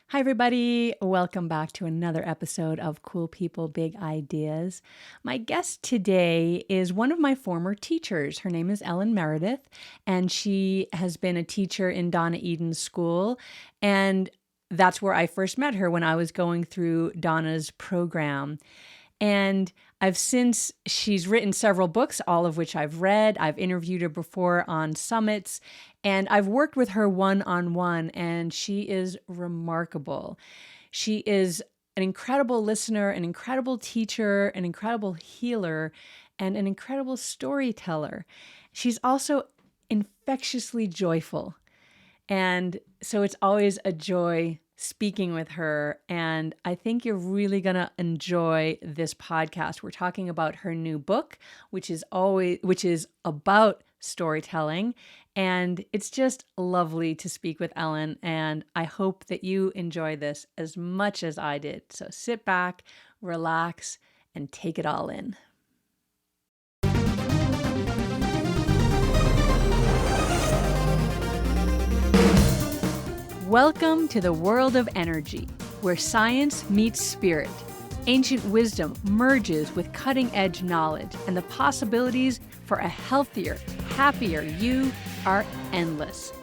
Hi, everybody. Welcome back to another episode of Cool People, Big Ideas. My guest today is one of my former teachers. Her name is Ellen Meredith, and she has been a teacher in Donna Eden's school. And that's where I first met her when I was going through Donna's program. And she's written several books, all of which I've read. I've interviewed her before on summits, and I've worked with her one on one, and she is remarkable. She is an incredible listener, an incredible teacher, an incredible healer, and an incredible storyteller. She's also infectiously joyful. And so it's always a joy speaking with her. And I think you're really going to enjoy this podcast. We're talking about her new book, which is about storytelling. And it's just lovely to speak with Ellen. And I hope that you enjoy this as much as I did. So sit back, relax, and take it all in. Welcome to the world of energy, where science meets spirit. Ancient wisdom merges with cutting-edge knowledge, and the possibilities for a healthier, happier you are endless.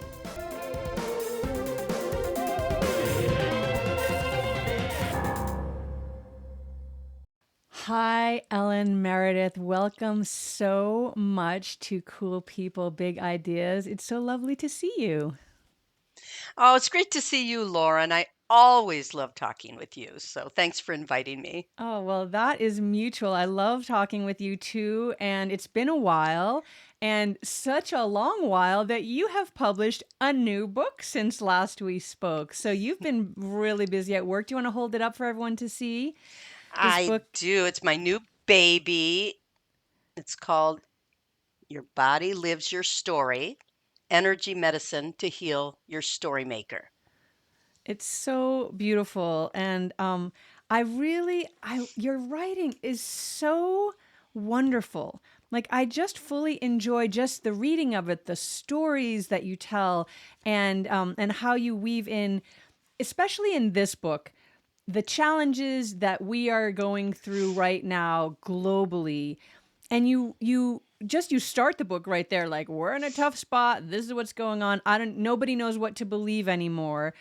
Hi, Ellen Meredith. Welcome so much to Cool People, Big Ideas. It's so lovely to see you. Oh, it's great to see you, Lauren. I always love talking with you. So thanks for inviting me. Oh, well, that is mutual. I love talking with you too. And it's been a while, and such a long while that you have published a new book since last we spoke. So you've been really busy at work. Do you want to hold it up for everyone to see? This I book, do. It's my new baby. It's called Your Body Lives Your Story, Energy Medicine to Heal Your Story Maker. it's so beautiful. And your writing is so wonderful. Like I just fully enjoy just the reading of it, the stories that you tell, and how you weave in, especially in this book, the challenges that we are going through right now globally. And you start the book right there, like we're in a tough spot. This is what's going on. Nobody knows what to believe anymore.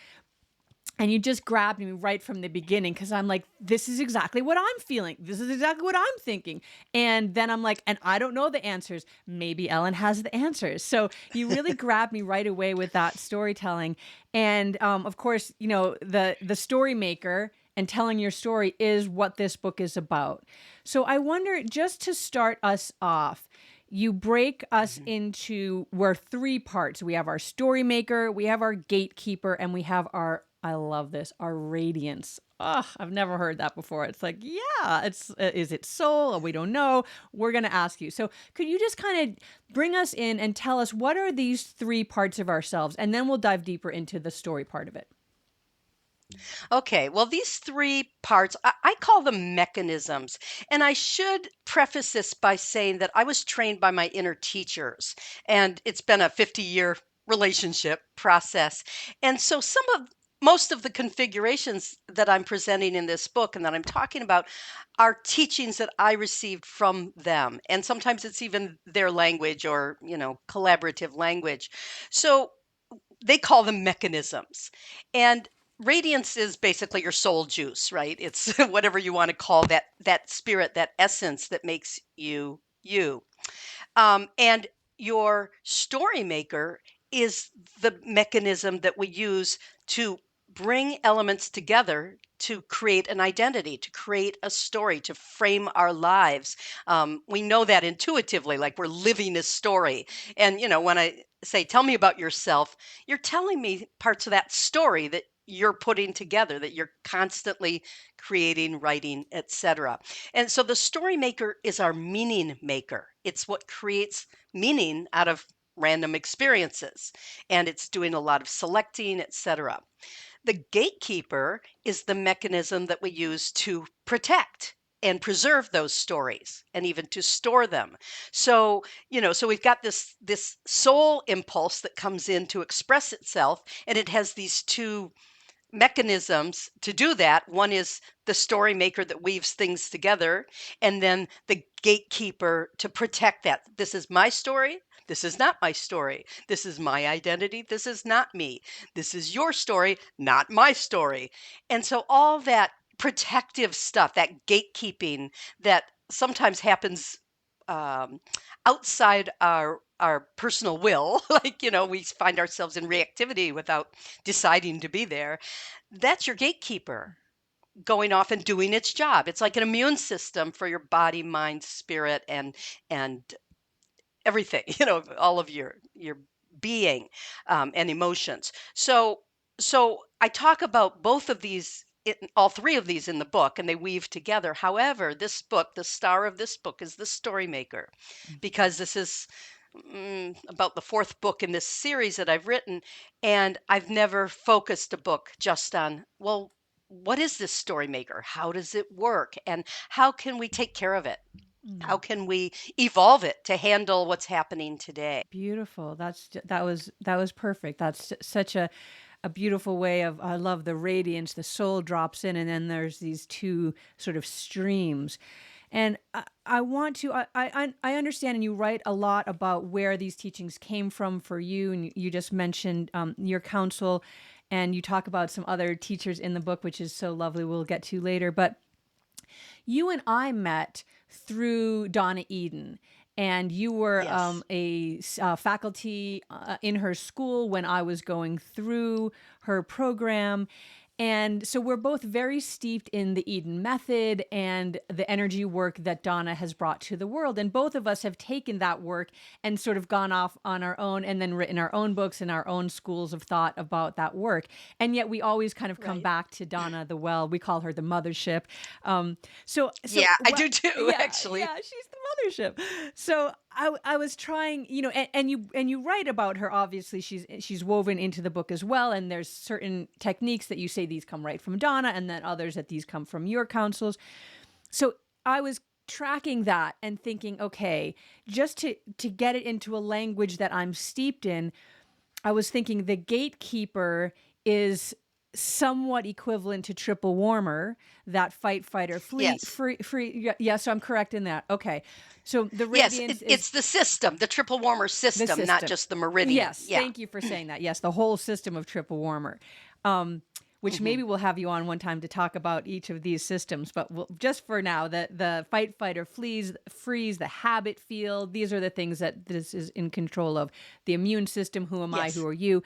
And you just grabbed me right from the beginning because I'm like, this is exactly what I'm feeling. This is exactly what I'm thinking. And then I'm like, and I don't know the answers. Maybe Ellen has the answers. So you really grabbed me right away with that storytelling. And of course, the story maker and telling your story is what this book is about. So I wonder, just to start us off, you break us Mhm. into, we're three parts. We have our story maker, we have our gatekeeper, and we have our, I love this, our radiance. Oh, I've never heard that before. It's like, yeah, is it soul? We don't know. We're going to ask you. So could you just kind of bring us in and tell us what are these three parts of ourselves? And then we'll dive deeper into the story part of it. Okay, well, these three parts, I call them mechanisms. And I should preface this by saying that I was trained by my inner teachers, and it's been a 50-year relationship process. And so most of the configurations that I'm presenting in this book and that I'm talking about are teachings that I received from them. And sometimes it's even their language or, collaborative language. So they call them mechanisms. And radiance is basically your soul juice, right? It's whatever you want to call that spirit, that essence that makes you you. And your story maker is the mechanism that we use to bring elements together to create an identity, to create a story, to frame our lives. We know that intuitively, like we're living a story. And, when I say, tell me about yourself, you're telling me parts of that story that you're putting together, that you're constantly creating, writing, etc. And so the story maker is our meaning maker. It's what creates meaning out of random experiences. And it's doing a lot of selecting, etc. The gatekeeper is the mechanism that we use to protect and preserve those stories and even to store them. So, so we've got this soul impulse that comes in to express itself, and it has these two mechanisms to do that. One is the story maker that weaves things together, and then the gatekeeper to protect that. This is my story. This is not my story. This is my identity. This is not me. This is your story, not my story. And so all that protective stuff, that gatekeeping that sometimes happens um, outside our personal will, like we find ourselves in reactivity without deciding to be there. That's your gatekeeper going off and doing its job. It's like an immune system for your body, mind, spirit, and everything, all of your being, and emotions. So I talk about both of these, all three of these in the book, and they weave together. However, this book, the star of this book, is the story maker, because this is about the fourth book in this series that I've written, and I've never focused a book just on, well, what is this story maker? How does it work? And how can we take care of it? How Mm. can we evolve it to handle what's happening today? Beautiful. That was perfect. That's such a beautiful way of, I love the radiance, the soul drops in, and then there's these two sort of streams. And I want to, I understand, and you write a lot about where these teachings came from for you. And you just mentioned your counsel, and you talk about some other teachers in the book, which is so lovely. We'll get to later. But you and I met through Donna Eden, and you were Yes. faculty in her school when I was going through her program. And so we're both very steeped in the Eden method and the energy work that Donna has brought to the world. And both of us have taken that work and sort of gone off on our own and then written our own books and our own schools of thought about that work. And yet we always kind of come Right. back to Donna the Well. We call her the mothership. So Yeah, I what? do too, Yeah, actually. yeah, she's the mothership. So I was trying, and you write about her. Obviously, she's woven into the book as well. And there's certain techniques that you say these come right from Donna, and then others that these come from your counsels. So I was tracking that and thinking, okay, just to get it into a language that I'm steeped in, I was thinking the gatekeeper is somewhat equivalent to triple warmer, that fight, fight, or flee, Yes. free, free. Yeah, yeah, so I'm correct in that. Okay. So the Yes, radiance is it's the system, the triple warmer the system, not system. just the meridian. Yes, Yeah. thank you for saying that. Yes, the whole system of triple warmer. Um, which Hmm. maybe we'll have you on one time to talk about each of these systems, but just for now, the fight, fight, or flees, freeze, the habit field, these are the things that this is in control of. The immune system, who am I, who Yes. are you?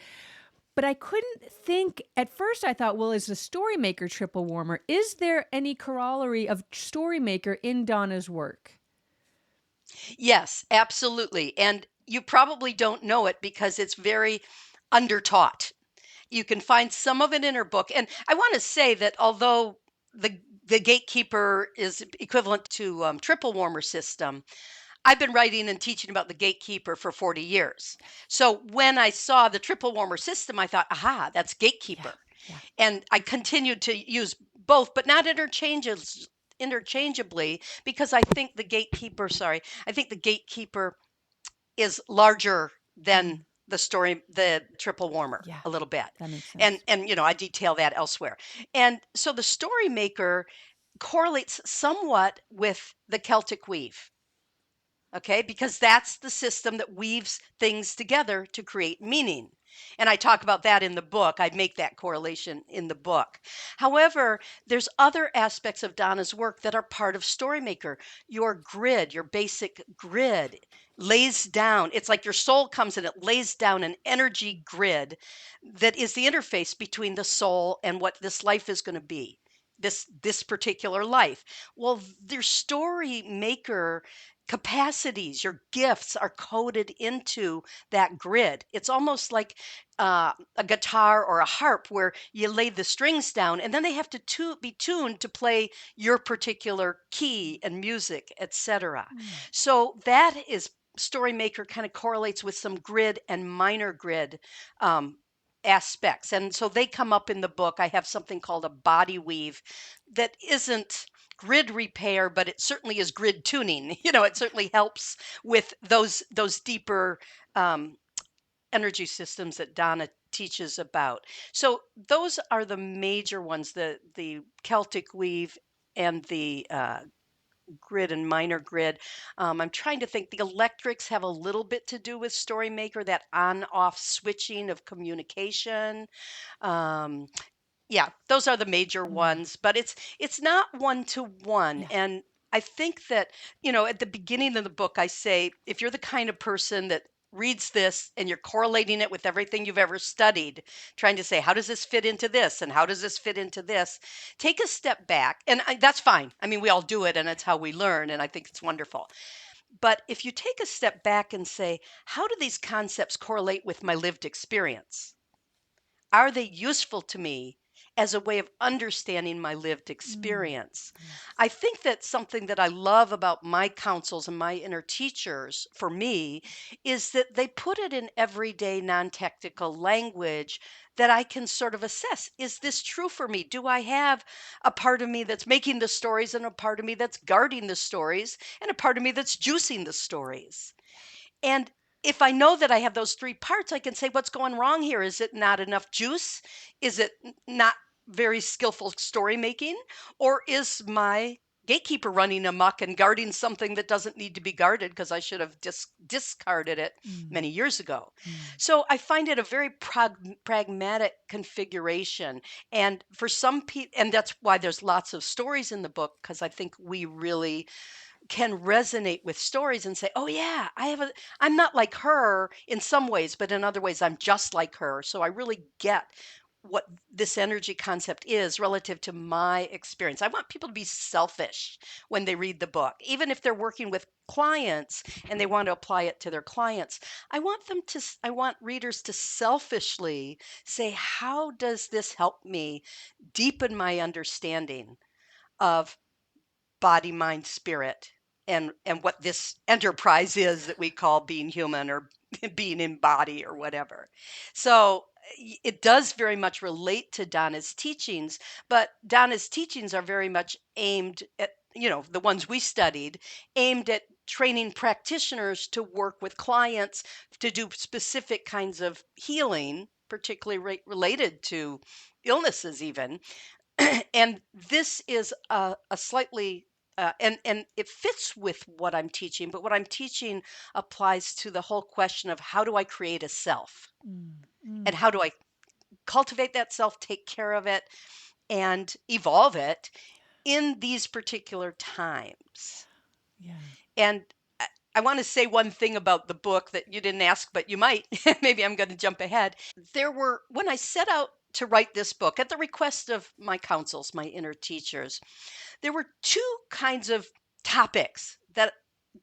But I couldn't think at first. I thought, well, is the story maker triple warmer? Is there any corollary of story maker in Donna's work? Yes, absolutely. And you probably don't know it because it's very undertaught. You can find some of it in her book. And I want to say that although the gatekeeper is equivalent to triple warmer system, I've been writing and teaching about the gatekeeper for 40 years. So when I saw the triple warmer system, I thought, aha, that's Yeah, gatekeeper. yeah. And I continued to use both, but not interchangeably, because I think the gatekeeper is larger than Mm, the triple warmer yeah, a little bit. that makes And sense. I detail that elsewhere. And so the story maker correlates somewhat with the Celtic weave. Okay, because that's the system that weaves things together to create meaning. And I talk about that in the book. I make that correlation in the book. However, there's other aspects of Donna's work that are part of Storymaker. Your grid, your basic grid, lays down, it's like your soul comes in, it lays down an energy grid that is the interface between the soul and what this life is going to be. This particular life. Well, their story maker capacities, your gifts are coded into that grid. It's almost like a guitar or a harp where you lay the strings down and then they have to be tuned to play your particular key and music, etc. Mm, So that is Storymaker kind of correlates with some grid and minor grid um, aspects. And so they come up in the book. I have something called a body weave that isn't grid repair, but it certainly is grid tuning. It certainly helps with those deeper um, energy systems that Donna teaches about. So those are the major ones, the Celtic weave and the grid and minor grid. I'm trying to think. The electrics have a little bit to do with Story Maker, that on-off switching of communication. Um, yeah, those are the major Mm. ones, but it's not one to one. Yeah. And I think that, at the beginning of the book, I say, if you're the kind of person that reads this and you're correlating it with everything you've ever studied, trying to say, how does this fit into this? And how does this fit into this? Take a step back. And that's fine. I mean, we all do it and it's how we learn. And I think it's wonderful. But if you take a step back and say, how do these concepts correlate with my lived experience? Are they useful to me as a way of understanding my lived Mm. experience? I Yes. think that's something that I love about my counsels and my inner teachers for me is that they put it in everyday non-technical language that I can sort of assess. Is this true for me? Do I have a part of me that's making the stories and a part of me that's guarding the stories and a part of me that's juicing the stories? And if I know that I have those three parts, I can say, what's going wrong here? Is it not enough juice? Is it not very skillful story making? Or is my gatekeeper running amok and guarding something that doesn't need to be guarded because I should have discarded it Mm. many years ago? Mm. So I find it a very pragmatic configuration. And for some people, and that's why there's lots of stories in the book, because I think we really can resonate with stories and say, "Oh yeah, I'm not like her in some ways, but in other ways I'm just like her." So I really get what this energy concept is relative to my experience. I want people to be selfish when they read the book. Even if they're working with clients and they want to apply it to their clients, I want readers to selfishly say, "How does this help me deepen my understanding of body, mind, spirit, and what this enterprise is that we call being human or being in body or whatever." So it does very much relate to Donna's teachings, but Donna's teachings are very much aimed at, the ones we studied, aimed at training practitioners to work with clients to do specific kinds of healing, particularly related to illnesses even. And this is a slightly and it fits with what I'm teaching, but what I'm teaching applies to the whole question of how do I create a self Mm. and Mm. how do I cultivate that self, take care of it, and evolve it in these particular times. Yeah. And I want to say one thing about the book that you didn't ask, but you might. Maybe I'm going to jump ahead. When I set out to write this book at the request of my counsels, my inner teachers, there were two kinds of topics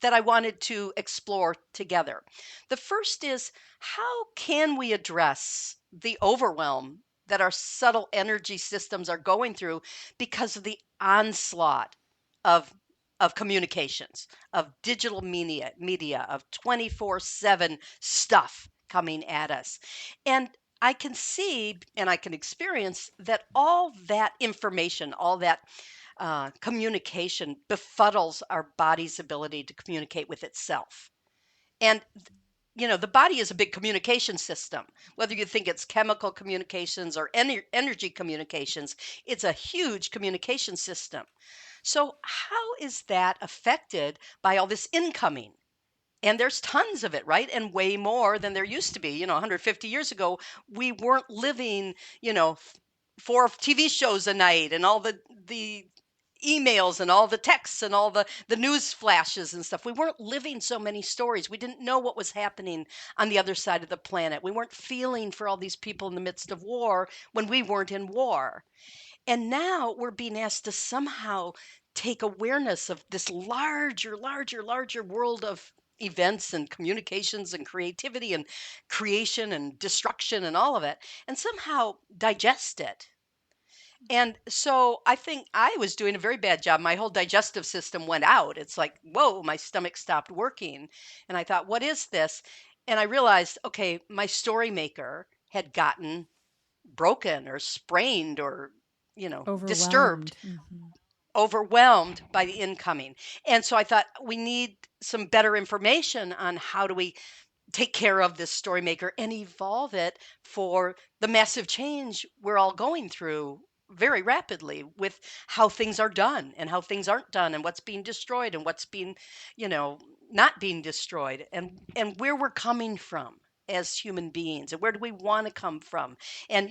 that I wanted to explore together. The first is, how can we address the overwhelm that our subtle energy systems are going through because of the onslaught of communications, of digital media, of 24/7 stuff coming at us. And I can see and I can experience that all that information, all that communication befuddles our body's ability to communicate with itself. And, the body is a big communication system. Whether you think it's chemical communications or energy communications, it's a huge communication system. So, how is that affected by all this incoming? And there's tons of it, right? And way more than there used to be. 150 years ago, we weren't living, you know, f- 4 TV shows a night and all the emails and all the texts and all the news flashes and stuff. We weren't living so many stories. We didn't know what was happening on the other side of the planet. We weren't feeling for all these people in the midst of war when we weren't in war. And now we're being asked to somehow take awareness of this larger world of events and communications and creativity and creation and destruction and all of it, and somehow digest it. And so I think I was doing a very bad job. My whole digestive system went out. It's like, whoa, my stomach stopped working. And I thought, what is this? And I realized, okay, my story maker had gotten broken or sprained or disturbed, Overwhelmed. Hmm. overwhelmed by the incoming. And so I thought we need some better information on how do we take care of this story maker and evolve it for the massive change we're all going through very rapidly with how things are done and how things aren't done and what's being destroyed and what's being, you know, not being destroyed, and where we're coming from as human beings and where do we want to come from. And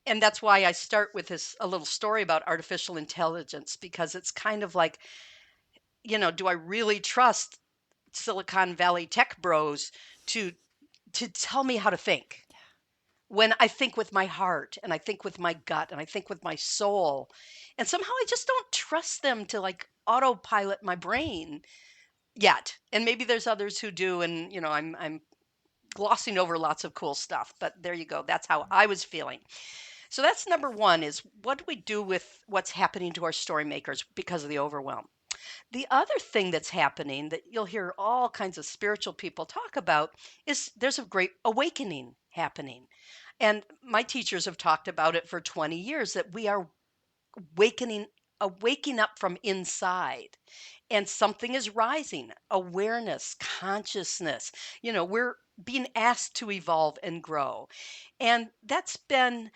and that's why I start with this a little story about artificial intelligence, because it's kind of like, do I really trust Silicon Valley tech bros to tell me how to think when I think with my heart and I think with my gut and I think with my soul? And somehow I just don't trust them to like autopilot my brain yet. And maybe there's others who do, and I'm glossing over lots of cool stuff, but there you go. That's how I was feeling. So that's number 1, is what do we do with what's happening to our story makers because of the overwhelm? The other thing that's happening that you'll hear all kinds of spiritual people talk about is there's a great awakening happening. And my teachers have talked about it for 20 years, that we are wakening waking up from inside, and something is rising, awareness, consciousness. We're being asked to evolve and grow. And that's been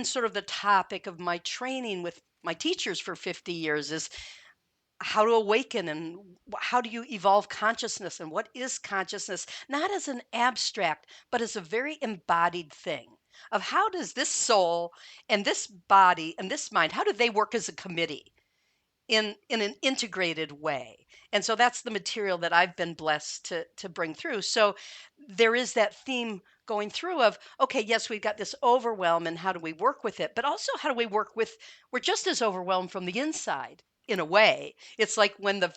sort of the topic of my training with my teachers for 50 years, is how to awaken and how do you evolve consciousness, and what is consciousness, not as an abstract but as a very embodied thing of how does this soul and this body and this mind, how do they work as a committee in an integrated way. And so that's the material that I've been blessed to bring through. So there is that theme going through of, okay, yes, we've got this overwhelm and how do we work with it, but also how do we work with, we're just as overwhelmed from the inside. In a way, it's like when the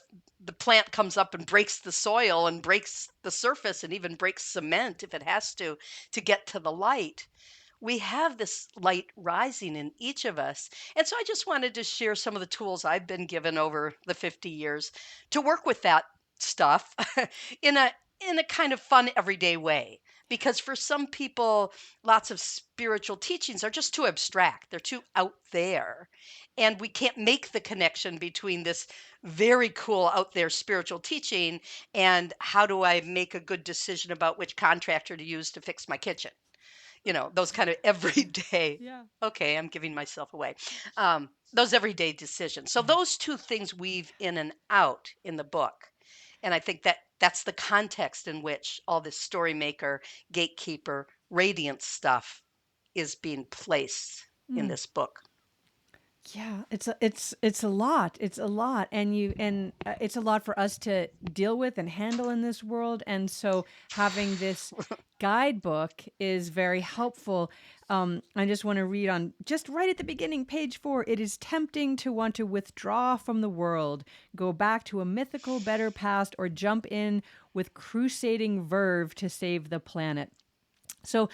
plant comes up and breaks the soil and breaks the surface and even breaks cement if it has to get to the light. We have this light rising in each of us. And so I just wanted to share some of the tools I've been given over the 50 years to work with that stuff in a kind of fun everyday way. Because for some people, lots of spiritual teachings are just too abstract. They're too out there. And we can't make the connection between this very cool out there spiritual teaching and how do I make a good decision about which contractor to use to fix my kitchen. Those kind of everyday, Yeah. okay, I'm giving myself away. Those everyday decisions. So those two things weave in and out in the book. And I think that that's the context in which all this story maker, gatekeeper, radiant stuff is being placed in Mm. this book. Yeah, it's a lot. It's a lot, and it's a lot for us to deal with and handle in this world. And so having this guidebook is very helpful. I just want to read on just right at the beginning, page 4. It is tempting to want to withdraw from the world, go back to a mythical, better past, or jump in with crusading verve to save the planet. So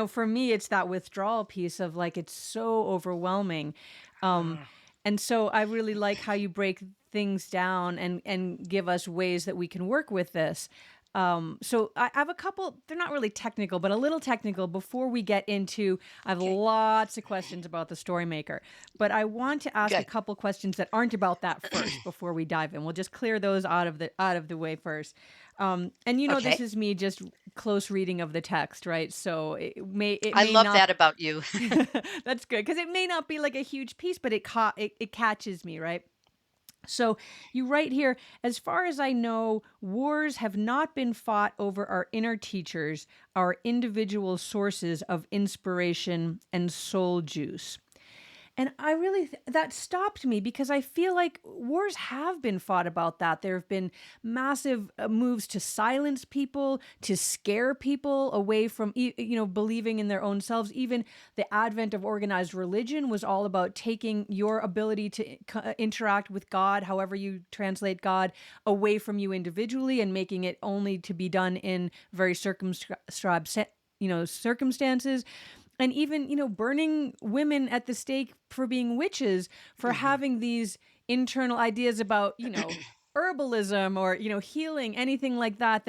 for me, it's that withdrawal piece of like, it's so overwhelming. Um, Ah, and so I really like how you break things down and give us ways that we can work with this. So I have a couple, they're not really technical, but a little technical before we get into, I have okay, lots of questions about the story maker, but I want to ask a good. couple questions that aren't about that first before we dive in. We'll just clear those out of the way first. And this Okay. is me just close reading of the text, right? So it I may love not. that about you. That's good because it may not be like a huge piece, but it catches me, right? So you write here, as far as I know, wars have not been fought over our inner teachers, our individual sources of inspiration and soul juice. And I really, that stopped me because I feel like wars have been fought about that. There have been massive moves to silence people, to scare people away from, believing in their own selves. Even the advent of organized religion was all about taking your ability to interact with God, however you translate God, away from you individually and making it only to be done in very circumscribed, circumstances. And even burning women at the stake for being witches, for Mhm. having these internal ideas about herbalism or healing, anything like that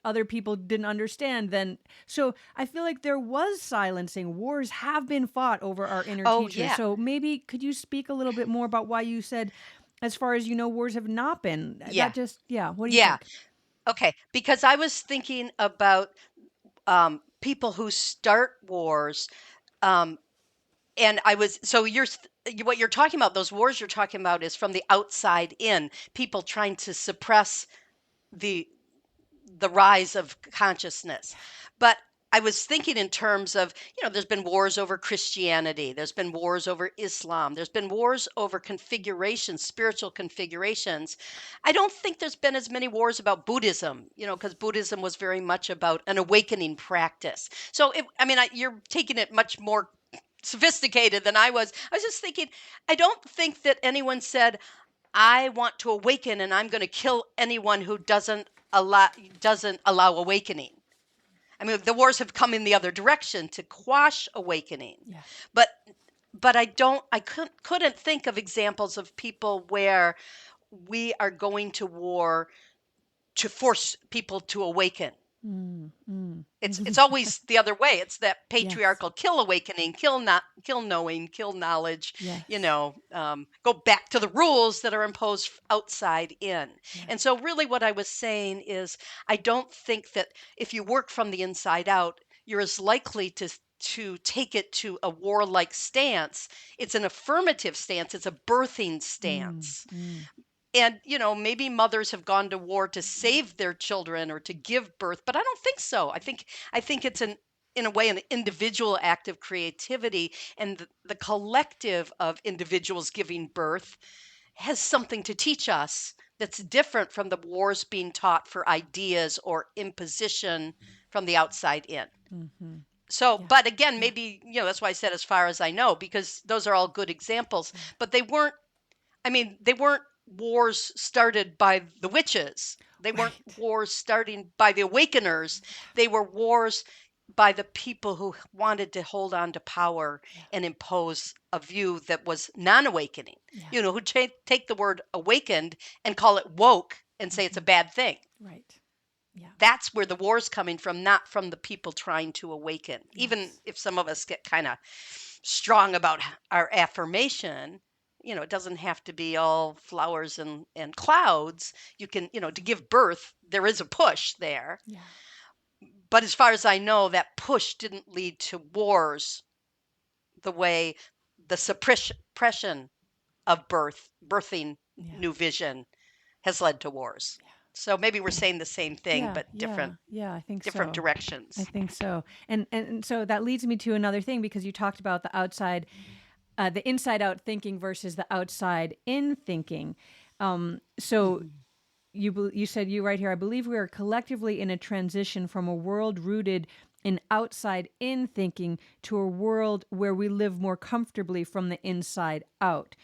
other people didn't understand. Then so I feel like there was silencing. Wars have been fought over our inner Oh, teachers. yeah. So maybe could you speak a little bit more about why you said, as far as wars have not been? That Yeah. just, yeah, what do you Yeah. think? Okay, because I was thinking about people who start wars. Um, and I was so what you're talking about, those wars you're talking about, is from the outside in, people trying to suppress the the rise of consciousness. But I was thinking in terms of, there's been wars over Christianity, there's been wars over Islam, there's been wars over configurations, spiritual configurations. I don't think there's been as many wars about Buddhism, because Buddhism was very much about an awakening practice. So, you're taking it much more sophisticated than I was. I was just thinking, I don't think that anyone said, I want to awaken and I'm going to kill anyone who doesn't allow awakening. I mean, the wars have come in the other direction to quash awakening. Yeah. But I couldn't think of examples of people where we are going to war to force people to awaken. Mm, mm. It's always the other way. It's that Yes. patriarchal kill awakening, kill not kill knowing, kill knowledge. Yes. Go back to the rules that are imposed outside in. Yeah. And so, really, what I was saying is, I don't think that if you work from the inside out, you're as likely to take it to a warlike stance. It's an affirmative stance. It's a birthing Mm, stance. mm. And, maybe mothers have gone to war to save their children or to give birth, but I don't think so. I think it's in a way an individual act of creativity, and the collective of individuals giving birth has something to teach us that's different from the wars being taught for ideas or imposition from the outside in. Mm-hmm. So, Yeah. but again, Yeah. maybe, that's why I said as far as I know, because those are all good examples, Yeah. but they weren't wars started by the witches. They weren't Right. wars starting by the awakeners. Yeah. They were wars by the people who wanted to hold on to power Yeah. and impose a view that was non-awakening. Yeah. Who take the word awakened and call it woke and say it's a Mm-hmm. bad thing. Right. Yeah. That's where the war's coming from, not from the people trying to awaken. Even Yes. if some of us get kind of strong about our affirmation, it doesn't have to be all flowers and clouds. You can, to give birth, there is a push there. Yeah. But as far as I know, that push didn't lead to wars the way the suppression of birthing Yeah. new vision has led to wars. So maybe we're saying the same thing, Yeah. but Yeah. different Yeah. I think different so. I directions. think so. And so that leads me to another thing because you talked about the outside, the inside out thinking versus the outside in thinking. So Mhm. you said you right here. I believe we are collectively in a transition from a world rooted in outside in thinking to a world where we live more comfortably from the inside out.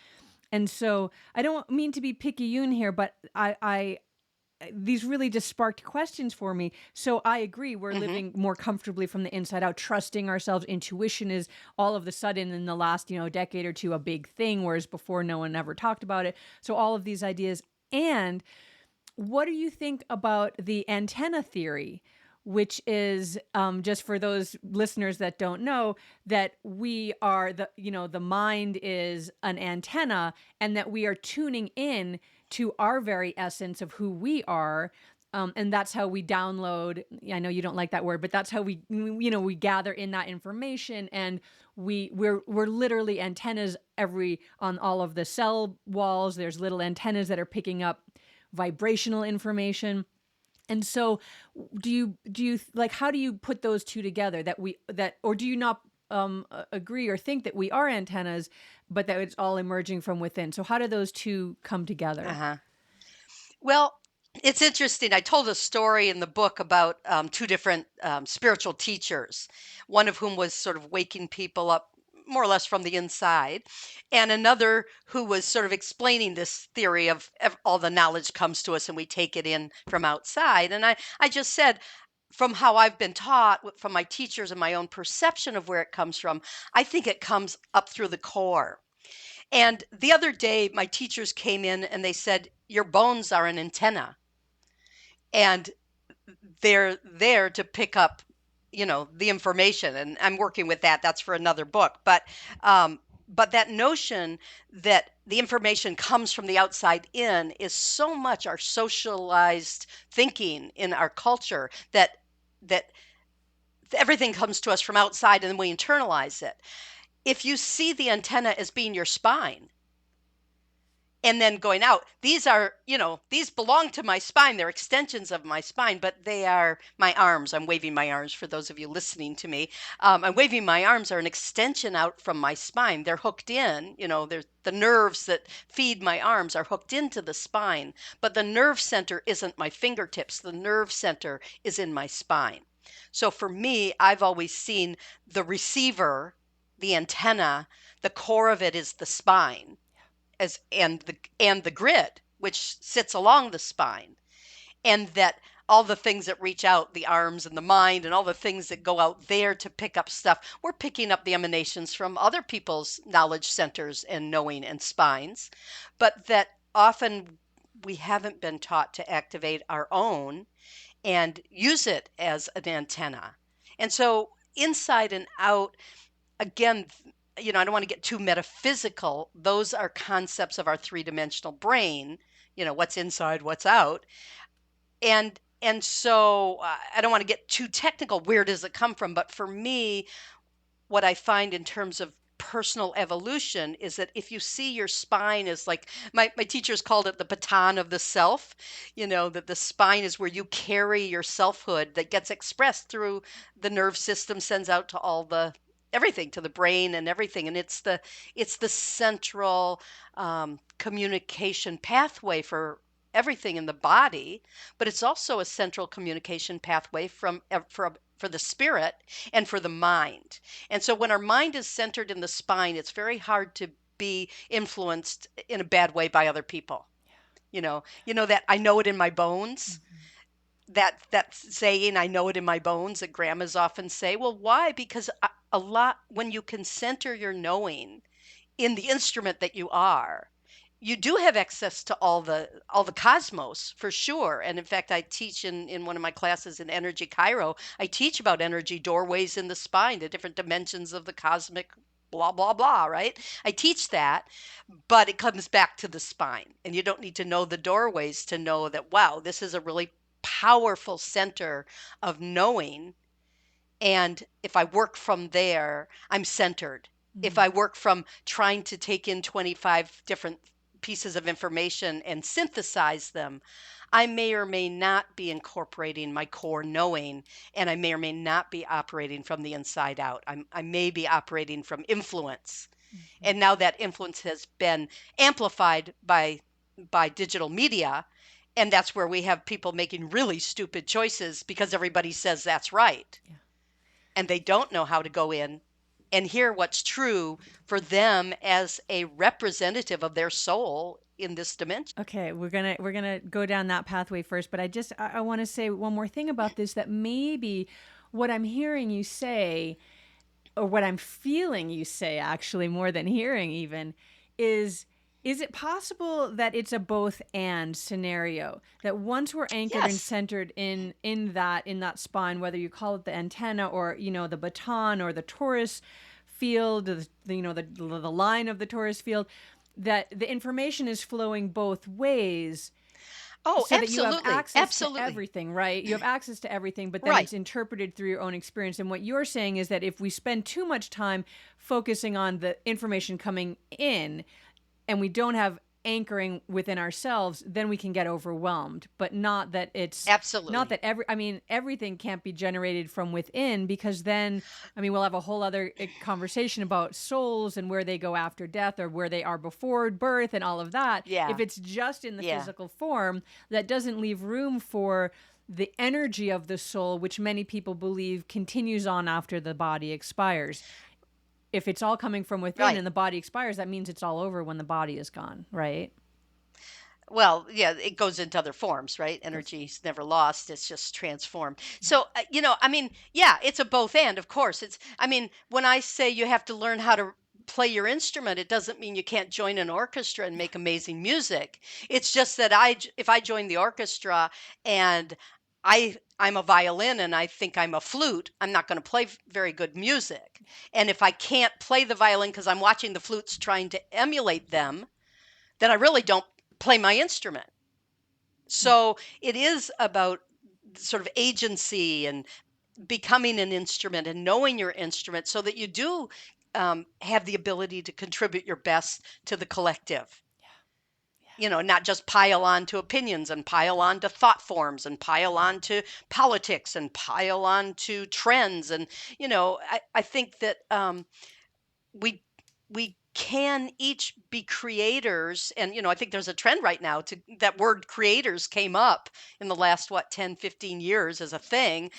And so I don't mean to be picayune here, but I these really just sparked questions for me. So I agree, we're Mhm. living more comfortably from the inside out, trusting ourselves. Intuition is all of the sudden in the last, decade or two a big thing, whereas before no one ever talked about it. So all of these ideas. And what do you think about the antenna theory? Which is just for those listeners that don't know, that we are the mind is an antenna, and that we are tuning in to our very essence of who we are. And that's how we download. I know you don't like that word, but that's how we gather in that information, and we're literally antennas on all of the cell walls. There's little antennas that are picking up vibrational information. And so do you like, how do you put those two together, or do you not agree or think that we are antennas, but that it's all emerging from within? So how do those two come together? Uh-huh. Well, it's interesting. I told a story in the book about two different spiritual teachers, one of whom was sort of waking people up more or less from the inside, and another who was sort of explaining this theory of all the knowledge comes to us and we take it in from outside. And I just said, from how I've been taught from my teachers and my own perception of where it comes from, I think it comes up through the core. And the other day, my teachers came in and they said, your bones are an antenna and they're there to pick up, the information. And I'm working with that. That's for another book. But but that notion that the information comes from the outside in is so much our socialized thinking in our culture that everything comes to us from outside and then we internalize it. If you see the antenna as being your spine, and then going out, these are, these belong to my spine, they're extensions of my spine, but they are my arms. I'm waving my arms for those of you listening to me. I'm waving my arms are an extension out from my spine. They're hooked in, there's the nerves that feed my arms are hooked into the spine, but the nerve center isn't my fingertips. The nerve center is in my spine. So for me, I've always seen the receiver, the antenna, the core of it is the spine, as and the grid which sits along the spine, and that all the things that reach out, the arms and the mind and all the things that go out there to pick up stuff, we're picking up the emanations from other people's knowledge centers and knowing and spines, but that often we haven't been taught to activate our own and use it as an antenna. And so inside and out, again, I don't want to get too metaphysical. Those are concepts of our three-dimensional brain, what's inside, what's out. And so I don't want to get too technical. Where does it come from? But for me, what I find in terms of personal evolution is that if you see your spine as like my teachers called it the baton of the self, that the spine is where you carry your selfhood that gets expressed through the nerve system, sends out to all the everything, to the brain and everything, and it's the central communication pathway for everything in the body, but it's also a central communication pathway for the spirit and for the mind. And so when our mind is centered in the spine, it's very hard to be influenced in a bad way by other people. That I know it in my bones. Mhm. That saying, I know it in my bones, that grandmas often say. Well, why? Because a lot, when you can center your knowing in the instrument that you are, you do have access to all the cosmos for sure. And in fact, I teach in one of my classes in energy Cairo, I teach about energy doorways in the spine, the different dimensions of the cosmic blah blah blah, right? I teach that, but it comes back to the spine. And you don't need to know the doorways to know that, wow, this is a really powerful center of knowing, and if I work from there, I'm centered. If Mm. I work from trying to take in 25 different pieces of information and synthesize them, I may or may not be incorporating my core knowing, and I may or may not be operating from the inside out. I may be operating from influence. Mhm. And now that influence has been amplified by digital media. And that's where we have people making really stupid choices because everybody says that's right, Yeah. and they don't know how to go in and hear what's true for them as a representative of their soul in this dimension. Okay, we're gonna go down that pathway first, but I want to say one more thing about this, that maybe what I'm hearing you say, or what I'm feeling you say actually more than hearing even, is it possible that it's a both and scenario, that once we're anchored and Yes. centered in that spine, whether you call it the antenna or the baton or the torus field, the line of the torus field, that the information is flowing both ways, Oh, so that you have absolutely. access to Absolutely. everything, right? You have access to everything, but then Right. it's interpreted through your own experience. And what you're saying is that if we spend too much time focusing on the information coming in, and we don't have anchoring within ourselves, then we can get overwhelmed. But not Absolutely. that everything can't be generated from within, because then, we'll have a whole other conversation about souls and where they go after death, or where they are before birth and all of that. If Yeah. it's just in the Yeah. physical form, that doesn't leave room for the energy of the soul, which many people believe continues on after the body expires. If it's all coming from within Right. and the body expires, that means it's all over when the body is gone, right? Well, yeah, it goes into other forms, right? Goes, Energy's never lost, it's just transformed. yeah. So, yeah, it's a both and, of course. When I say you have to learn how to play your instrument, it doesn't mean you can't join an orchestra and Yeah. make amazing music. It's just that if I join the orchestra and I'm a violin and I think I'm a flute, I'm not going to play very good music. And if I can't play the violin because I'm watching the flutes trying to emulate them, then I really don't play my instrument. Yeah. So it is about sort of agency and becoming an instrument and knowing your instrument so that you do have the ability to contribute your best to the collective. Yeah. You know, not just pile on to opinions and pile on to thought forms and pile on to politics and pile on to trends. And, I think that we we can each be creators. And I think there's a trend right now to that word creators came up in the last 10-15 years as a thing,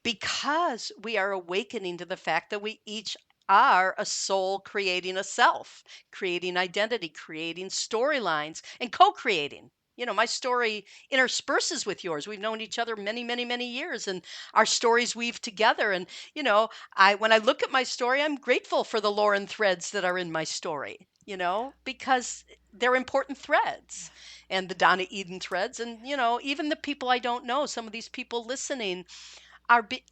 because we are awakening to the fact that we each are a soul creating a self, creating identity, creating storylines, and co creating. My story intersperses with yours. We've known each other many, many, many years, and our stories weave together. And, when I look at my story, I'm grateful for the lore and threads that are in my story, because they're important threads, and the Donna Eden threads. And, even the people I don't know, some of these people listening,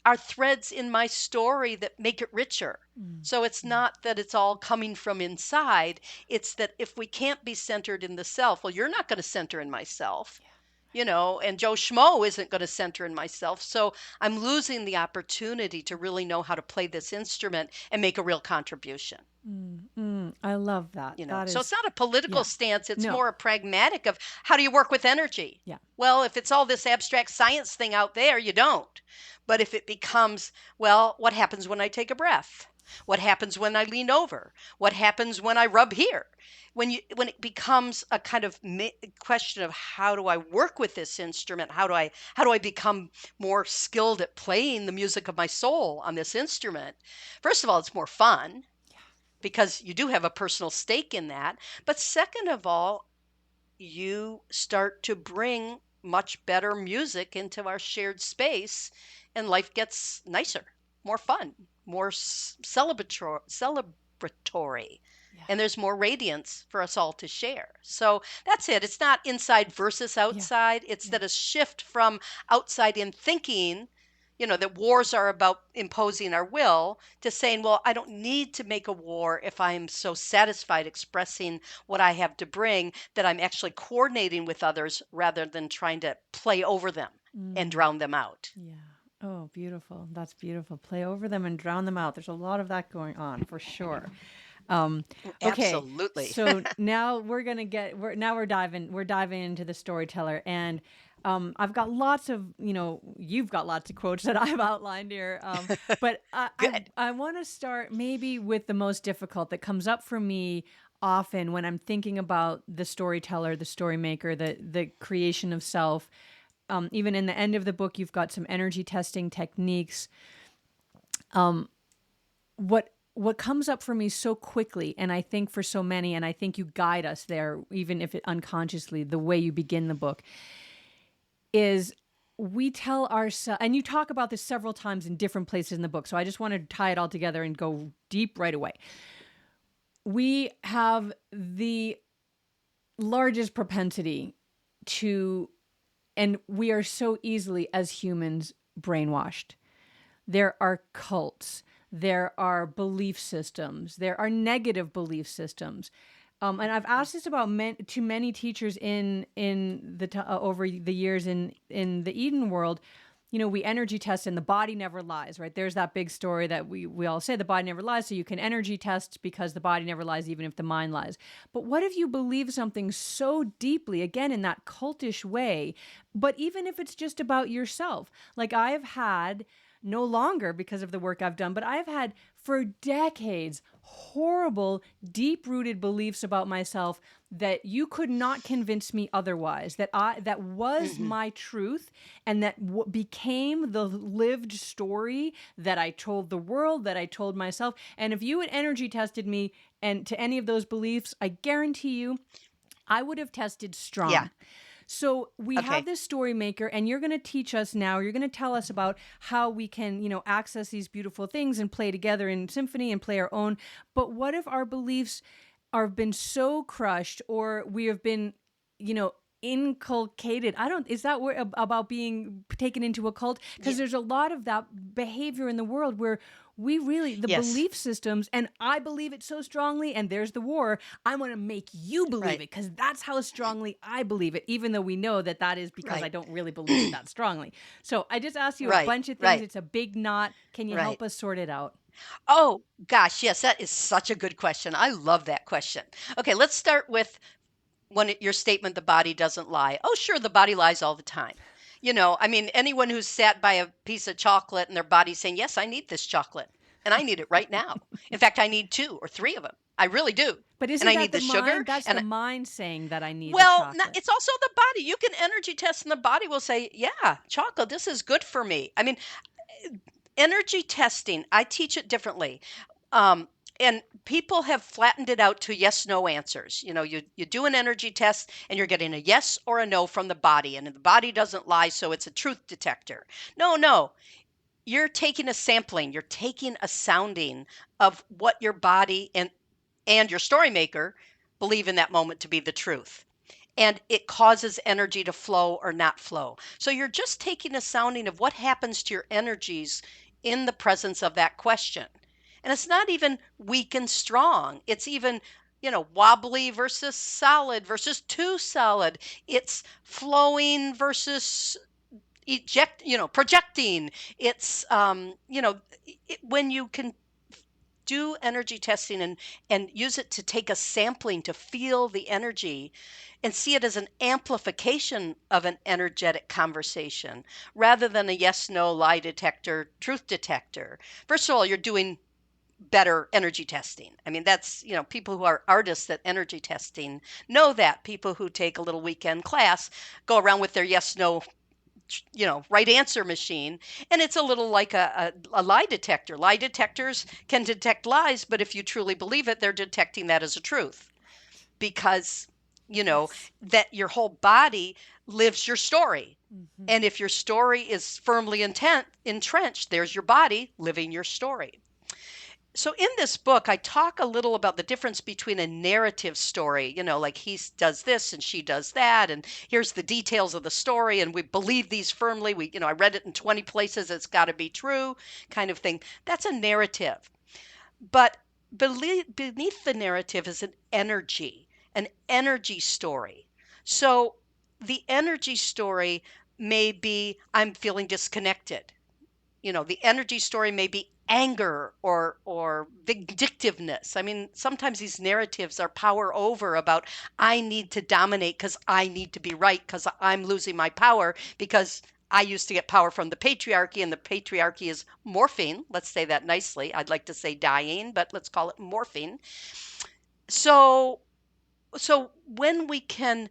are threads in my story that make it richer. Mm. So it's Mm. not that it's all coming from inside. It's that if we can't be centered in the self, well, you're not going to center in myself, Yeah. and Joe Schmo isn't going to center in myself. So I'm losing the opportunity to really know how to play this instrument and make a real contribution. Mm. Mm. I love that. That So it's is, not a political yeah. stance, it's No. more a pragmatic of how do you work with energy? Yeah. Well, if it's all this abstract science thing out there, you don't. But if it becomes, well, what happens when I take a breath? What happens when I lean over? What happens when I rub here? When it becomes a kind of question of how do I work with this instrument? How do I become more skilled at playing the music of my soul on this instrument? First of all, it's more fun Yeah. because you do have a personal stake in that. But second of all, you start to bring much better music into our shared space, and life gets nicer, more fun, more celebratory, Yeah. and there's more radiance for us all to share. So that's it. It's not inside versus Yeah. outside. It's Yeah. that a shift from outside in thinking, that wars are about imposing our will, to saying, well, I don't need to make a war if I'm so satisfied expressing what I have to bring that I'm actually coordinating with others rather than trying to play over them and Mm. drown them out. Yeah. Oh, beautiful. That's beautiful. Play over them and drown them out. There's a lot of that going on for sure. Um, okay. Absolutely. So now we're diving into the storyteller, and I've got lots of, you've got lots of quotes that I've outlined here. But Good. I want to start maybe with the most difficult that comes up for me often when I'm thinking about the storyteller, the story maker, the creation of self. Even in the end of the book, you've got some energy testing techniques. What comes up for me so quickly, and I think for so many, and I think you guide us there, even if it unconsciously, the way you begin the book, is we tell ourselves, and you talk about this several times in different places in the book, so I just want to tie it all together and go deep right away. We have the largest propensity to, and we are so easily as humans brainwashed. There are cults, there are belief systems, there are negative belief systems. And I've asked this about to many teachers in over the years in the Eden world. We energy test and the body never lies, right? There's that big story that we all say the body never lies, so you can energy test because the body never lies, even if the mind lies. But what if you believe something so deeply, again, in that cultish way, but even if it's just about yourself? Like I've had, no longer because of the work I've done, but I've had for decades horrible, deep rooted beliefs about myself that you could not convince me otherwise, that was Hmm. my truth, and that became the lived story that I told the world, that I told myself. And if you had energy tested me and to any of those beliefs, I guarantee you I would have tested Yeah. strong. So we have Okay. this story maker, and you're going to teach us now. You're going to tell us about how we can, access these beautiful things and play together in symphony and play our own. But what if our beliefs have been so crushed, or we have been, you know, inculcated. I don't, is that where about being taken into a cult? Because Ye there's a lot of that behavior in the world where we really, the yes, belief systems, and I believe it so strongly, and there's the war. I want to make you believe right, it because that's how strongly I believe it, even though we know that that is because I right, don't really believe it that strongly. So I just asked you a right, bunch of things. right, It's a big knot. Can you right. help us sort it out? Oh, gosh, yes, that is such a good question. I love that question. Okay, let's start with your statement, "The body doesn't lie." Oh, sure, the body lies all the time. I mean, anyone who's sat by a piece of chocolate and their body's saying, "Yes, I need this chocolate, and I need it right now. In fact, I need 2 or 3 of them. I really do. But And isn't I that need the the sugar, mind? That's and the mind saying that I need the well, chocolate. it's also the body. You can energy test, and the body will say, "Yeah, chocolate, this is good for me." I mean, energy testing, I teach it differently. Um, and people have flattened it out to yes no answers. You do an energy test and you're getting a yes or a no from the body, and the body doesn't lie, so it's a truth detector. No, no. You're taking a sampling, you're taking a sounding of what your body and your story maker believe in that moment to be the truth, and it causes energy to flow or not flow. So you're just taking a sounding of what happens to your energies in the presence of that question. And it's not even weak and strong. It's even, wobbly versus solid versus too solid. It's flowing versus projecting. It's, when you can do energy testing and use it to take a sampling to feel the energy and see it as an amplification of an energetic conversation rather than a yes no lie detector truth detector. First of all, you're doing better energy testing. I mean, that's, people who are artists at energy testing know that. People who take a little weekend class go around with their yes no right answer machine, and it's a little like a lie detector. Lie detectors can detect lies, but if you truly believe it, they're detecting that as a truth, because you know Yes. that your whole body lives your story. Hmm. And if your story is firmly entrenched, there's your body living your story. So in this book, I talk a little about the difference between a narrative story, like does this and she does that, and here's the details of the story, and we believe these firmly. I read it in 20 places, it's got to be true, kind of thing. That's a narrative. But beneath the narrative is an energy story. So the energy story may be, I'm feeling disconnected. The energy story may be anger or vindictiveness. I mean, sometimes these narratives are power over about, I need to dominate because I need to be right because I'm losing my power because I used to get power from the patriarchy, and the patriarchy is morphing. Let's say that nicely. I'd like to say dying, but let's call it morphing. So so when we can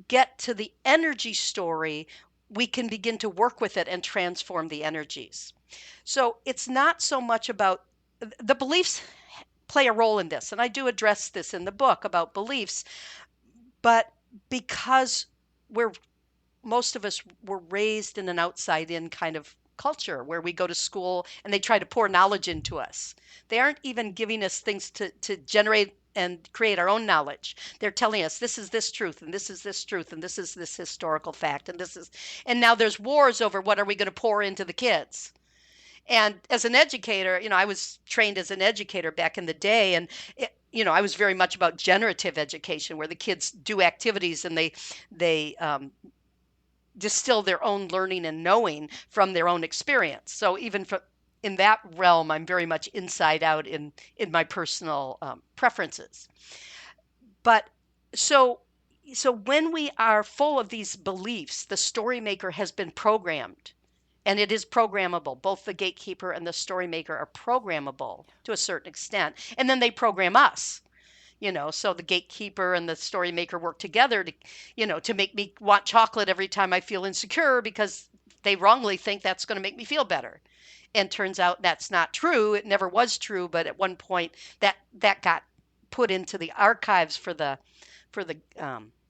get to the energy story, we can begin to work with it and transform the energies. So it's not so much about the beliefs play a role in this. And I do address this in the book about beliefs, but because we're most of us were raised in an outside in kind of culture where we go to school and they try to pour knowledge into us. They aren't even giving us things to generate and create our own knowledge. They're telling us this is this truth and this is this truth and this is this historical fact and now there's wars over what are we going to pour into the kids. And as an educator, I was trained as an educator back in the day, and I was very much about generative education, where the kids do activities and they distill their own learning and knowing from their own experience. So even in that realm, I'm very much inside out in my personal preferences. But so so when we are full of these beliefs, the story maker has been programmed, and it is programmable. Both the gatekeeper and the story maker are programmable to a certain extent, and then they program us. So the gatekeeper and the story maker work together to make me want chocolate every time I feel insecure because they wrongly think that's going to make me feel better. And turns out that's not true. It never was true, but at one point that got put into the archives for the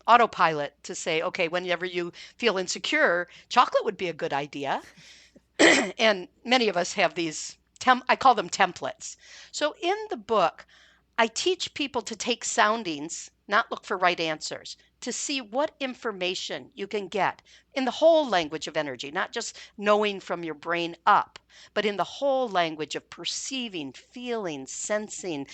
autopilot to say, okay, whenever you feel insecure, chocolate would be a good idea. And many of us have these I call them templates. So in the book, I teach people to take soundings, not look for right answers. to see what information you can get in the whole language of energy, not just knowing from your brain up, but in the whole language of perceiving, feeling, sensing,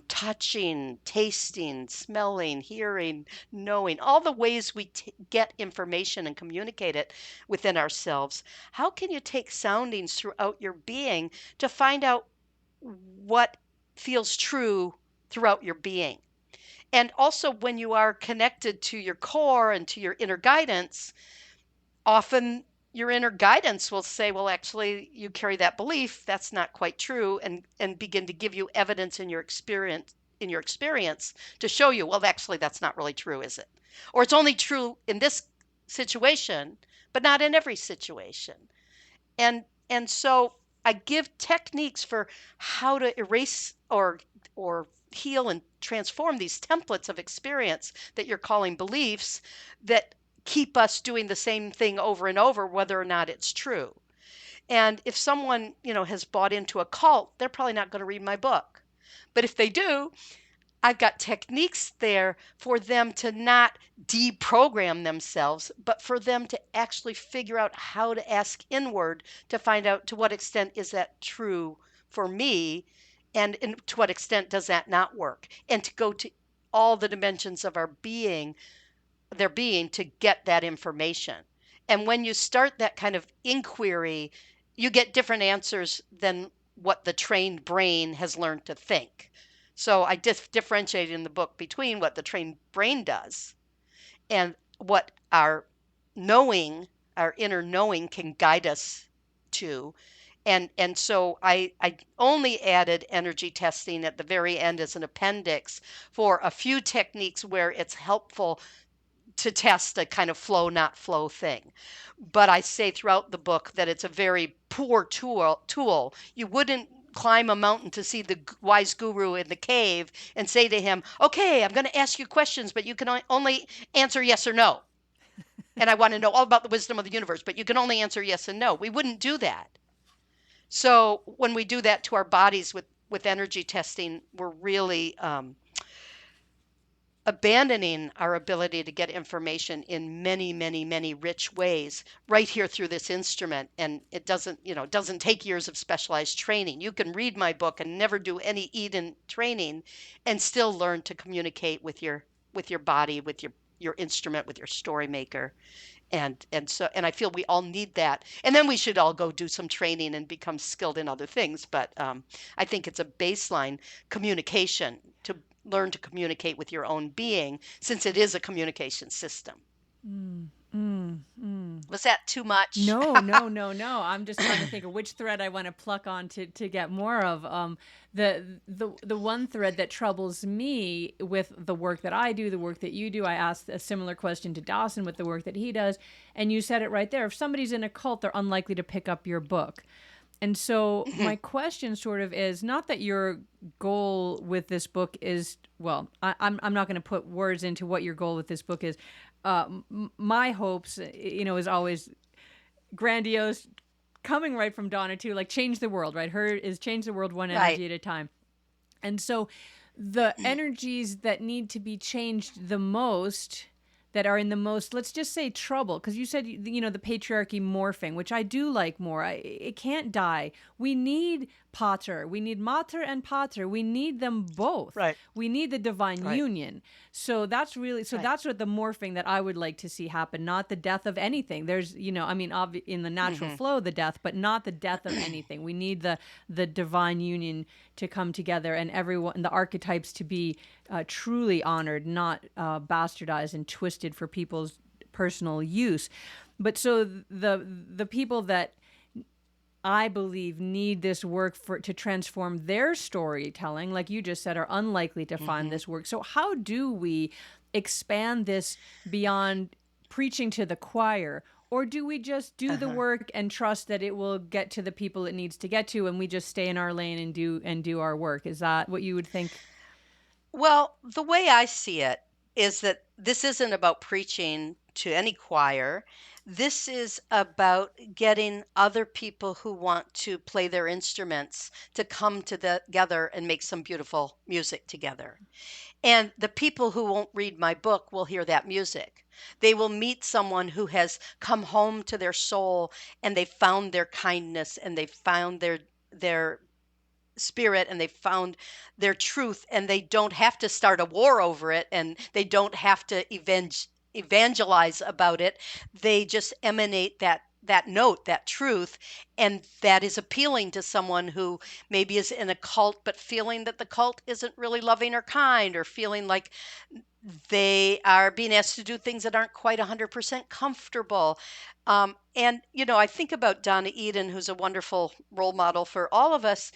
touching, tasting, smelling, hearing, knowing, all the ways we get information and communicate it within ourselves. How can you take soundings throughout your being to find out what feels true throughout your being? And also, when you are connected to your core and to your inner guidance, often your inner guidance will say, well, actually, you carry that belief. That's not quite true. And begin to give you evidence in your experience to show you, well, actually, that's not really true, is it? Or it's only true in this situation, but not in every situation. And so I give techniques for how to erase or heal and transform these templates of experience that you're calling beliefs that keep us doing the same thing over and over, whether or not it's true. And if someone, has bought into a cult, they're probably not going to read my book. But if they do, I've got techniques there for them to not deprogram themselves, but for them to actually figure out how to ask inward to find out to what extent is that true for me, and to what extent does that not work, and to go to all the dimensions of our being, their being, to get that information. And when you start that kind of inquiry, you get different answers than what the trained brain has learned to think. So I differentiate in the book between what the trained brain does and what our knowing, our inner knowing, can guide us to. And so I only added energy testing at the very end as an appendix for a few techniques where it's helpful to test a kind of flow not flow thing. But I say throughout the book that it's a very poor tool. You wouldn't climb a mountain to see the wise guru in the cave and say to him, okay, I'm going to ask you questions, but you can only answer yes or no. And I want to know all about the wisdom of the universe, but you can only answer yes and no. We wouldn't do that. So when we do that to our bodies with energy testing, we're really abandoning our ability to get information in many, many, many rich ways right here through this instrument. And it doesn't take years of specialized training. You can read my book and never do any Eden training and still learn to communicate with your body, with your instrument, with your story maker. And I feel we all need that. And then we should all go do some training and become skilled in other things. But I think it's a baseline communication to learn to communicate with your own being, since it is a communication system. Mm, mm, mm. Was that too much? No, no, no, no. I'm just trying to think of which thread I want to pluck on to get more of. The one thread that troubles me with the work that I do, the work that you do. I asked a similar question to Dawson with the work that he does, and you said it right there. If somebody's in a cult, they're unlikely to pick up your book. And so my question sort of is not that your goal with this book is, well, I'm not going to put words into what your goal with this book is. My hopes, is always grandiose, coming right from Donna too, like change the world, right? Her is change the world one Right. energy at a time. And so the energies that need to be changed the most, that are in the most, let's just say, trouble, because you said, the patriarchy morphing, which I do like more. It can't die. We need pater. We need mater and pater. We need them both. Right. We need the divine Right. union. So that's really, so Right. that's what the morphing that I would like to see happen, not the death of anything. There's, in the natural flow, the death, but not the death of anything. We need the divine union to come together, and everyone, the archetypes to be truly honored, not bastardized and twisted for people's personal use. But so the people that I believe need this work to transform their storytelling, like you just said, are unlikely to find this work. So how do we expand this beyond preaching to the choir? Or do we just do the work and trust that it will get to the people it needs to get to, and we just stay in our lane and do our work? Is that what you would think? Well, the way I see it is that this isn't about preaching to any choir. This is about getting other people who want to play their instruments to come together and make some beautiful music together. And the people who won't read my book will hear that music. They will meet someone who has come home to their soul, and they found their kindness, and they found their spirit, and they found their truth, and they don't have to start a war over it, and they don't have to evangelize about it. They just emanate that note, that truth, and that is appealing to someone who maybe is in a cult but feeling that the cult isn't really loving or kind, or feeling like they are being asked to do things that aren't quite 100% comfortable. And I think about Donna Eden, who's a wonderful role model for all of us,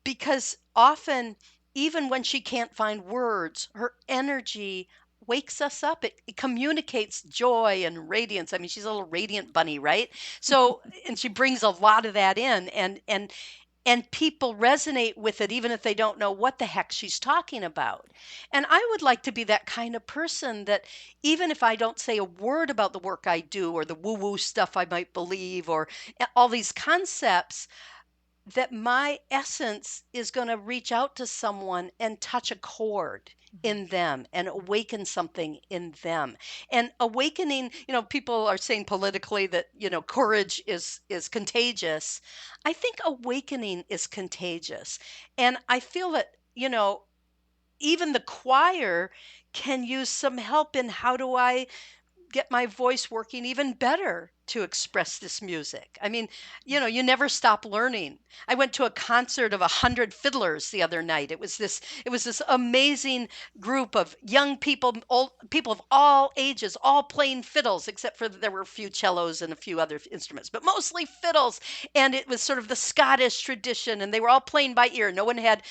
because often, even when she can't find words, her energy wakes us up. It communicates joy and radiance. I mean, she's a little radiant bunny, right? So, and she brings a lot of that in, and people resonate with it even if they don't know what the heck she's talking about. And I would like to be that kind of person that, even if I don't say a word about the work I do or the woo woo stuff I might believe, or all these concepts, that my essence is going to reach out to someone and touch a chord Mhm. in them and awaken something in them. And awakening, people are saying politically that, courage is contagious. I think awakening is contagious. And I feel that, even the choir can use some help in, how do I get my voice working even better to express this music. I mean, you never stop learning. I went to a concert of 100 fiddlers the other night. It was this amazing group of young people, old people of all ages, all playing fiddles, except for there were a few cellos and a few other instruments, but mostly fiddles. And it was sort of the Scottish tradition, and they were all playing by ear. No one had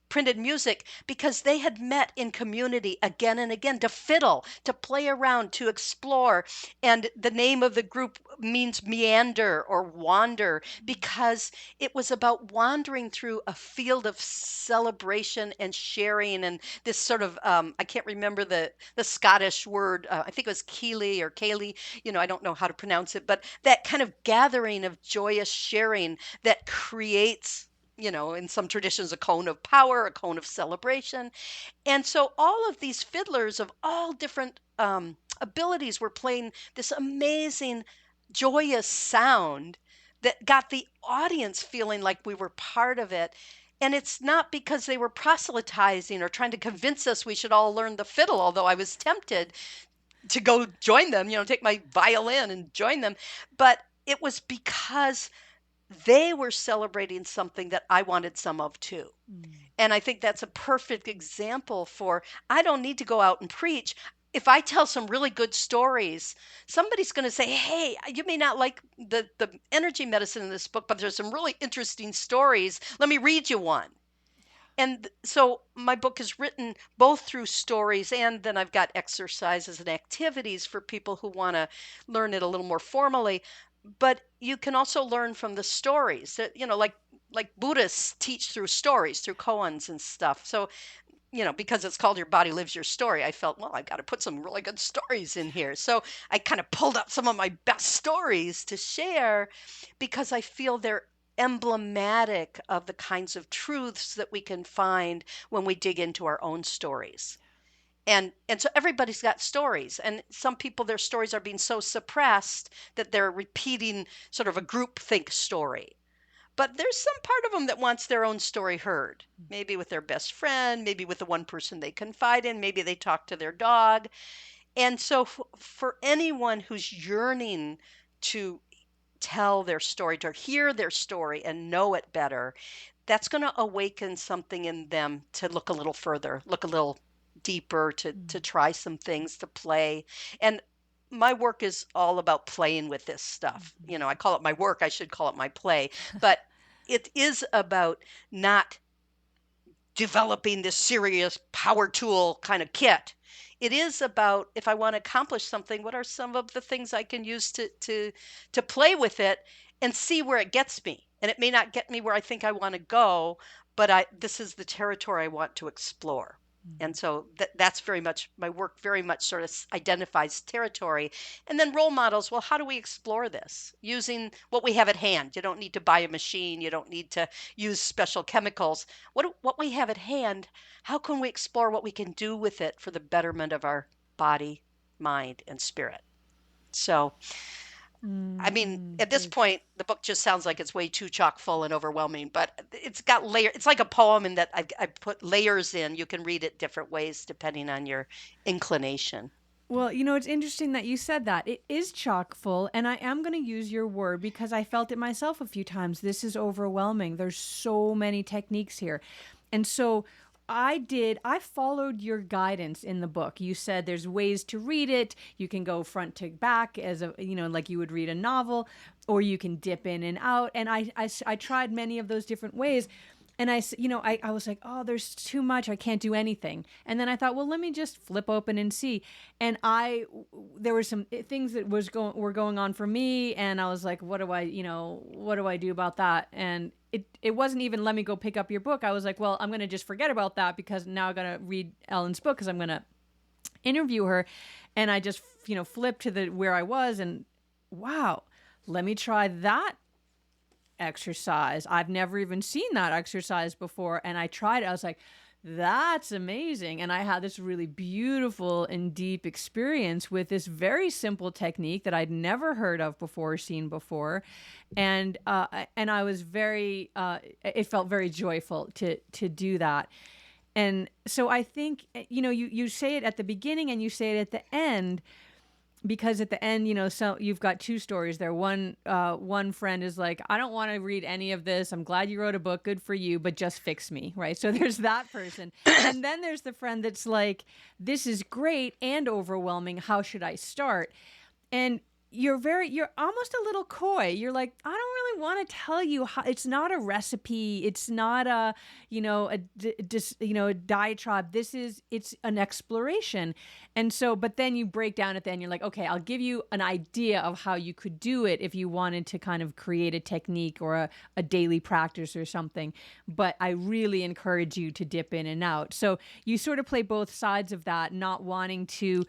printed music, because they had met in community again and again to fiddle, to play around, to explore. And the name of the group means meander or wander, because it was about wandering through a field of celebration and sharing, and this sort of, I can't remember the Scottish word. I think it was Keely or Kaylee. I don't know how to pronounce it, but that kind of gathering of joyous sharing that creates, in some traditions, a cone of power, a cone of celebration. And so all of these fiddlers of all different abilities were playing this amazing, joyous sound that got the audience feeling like we were part of it. And it's not because they were proselytizing or trying to convince us we should all learn the fiddle, although I was tempted to go join them, take my violin and join them. But it was because they were celebrating something that I wanted some of too. Mm. And I think that's a perfect example for, I don't need to go out and preach. If I tell some really good stories, somebody's going to say, "Hey, you may not like the energy medicine in this book, but there's some really interesting stories. Let me read you one." And so my book is written both through stories, and then I've got exercises and activities for people who want to learn it a little more formally. But you can also learn from the stories that, like Buddhists teach through stories, through koans and stuff. So, because it's called Your Body Lives Your Story, I felt, well, I've got to put some really good stories in here. So I kind of pulled out some of my best stories to share, because I feel they're emblematic of the kinds of truths that we can find when we dig into our own stories. And so everybody's got stories, and some people, their stories are being so suppressed that they're repeating sort of a group think story. But there's some part of them that wants their own story heard, maybe with their best friend, maybe with the one person they confide in, maybe they talk to their dog. And so for anyone who's yearning to tell their story, to hear their story and know it better, that's going to awaken something in them to look a little further, look a little deeper, to Mm. try some things, to play. And my work is all about playing with this stuff. Mhm. I call it my work, I should call it my play, but it is about not developing this serious power tool kind of kit. It is about, if I want to accomplish something, what are some of the things I can use to play with it and see where it gets me. And it may not get me where I think I want to go, but I this is the territory I want to explore. And so that's very much my work, very much sort of identifies territory. And then role models. Well, how do we explore this using what we have at hand? You don't need to buy a machine. You don't need to use special chemicals. What we have at hand, how can we explore what we can do with it for the betterment of our body, mind, and spirit? So, I mean, at this Very. point, the book just sounds like it's way too chock full and overwhelming, but it's got layer. It's like a poem in that I put layers in. You can read it different ways depending on your inclination. Well, you know, it's interesting that you said that. It is chock full, and I am going to use your word because I felt it myself a few times. This is overwhelming. There's so many techniques here. And so I followed your guidance in the book. You said there's ways to read it. You can go front to back as a, you know, like you would read a novel, or you can dip in and out. And I tried many of those different ways. And I was like, oh, there's too much. I can't do anything. And then I thought, well, let me just flip open and see. And there were some things that were going on for me. And I was like, what do I do about that? And it wasn't even, let me go pick up your book. I was like, well, I'm going to just forget about that because now I'm going to read Ellen's book because I'm going to interview her. And I just, flipped to where I was and wow, let me try that exercise. I've never even seen that exercise before. And I tried it. I was like, that's amazing. And I had this really beautiful and deep experience with this very simple technique that I'd never heard of before, seen before. And I was it felt very joyful to do that. And so I think, you say it at the beginning and you say it at the end, because at the end, so you've got two stories there. One friend is like, I don't want to read any of this. I'm glad you wrote a book. Good for you, but just fix me, right? So there's that person. And then there's the friend that's like, this is great and overwhelming. How should I start? And you're almost a little coy. You're like, I don't really want to tell you how. It's not a recipe. It's not a diatribe. It's an exploration. And so, but then you break down at the end. You're like, okay, I'll give you an idea of how you could do it if you wanted to kind of create a technique or a daily practice or something. But I really encourage you to dip in and out. So you sort of play both sides of that, not wanting to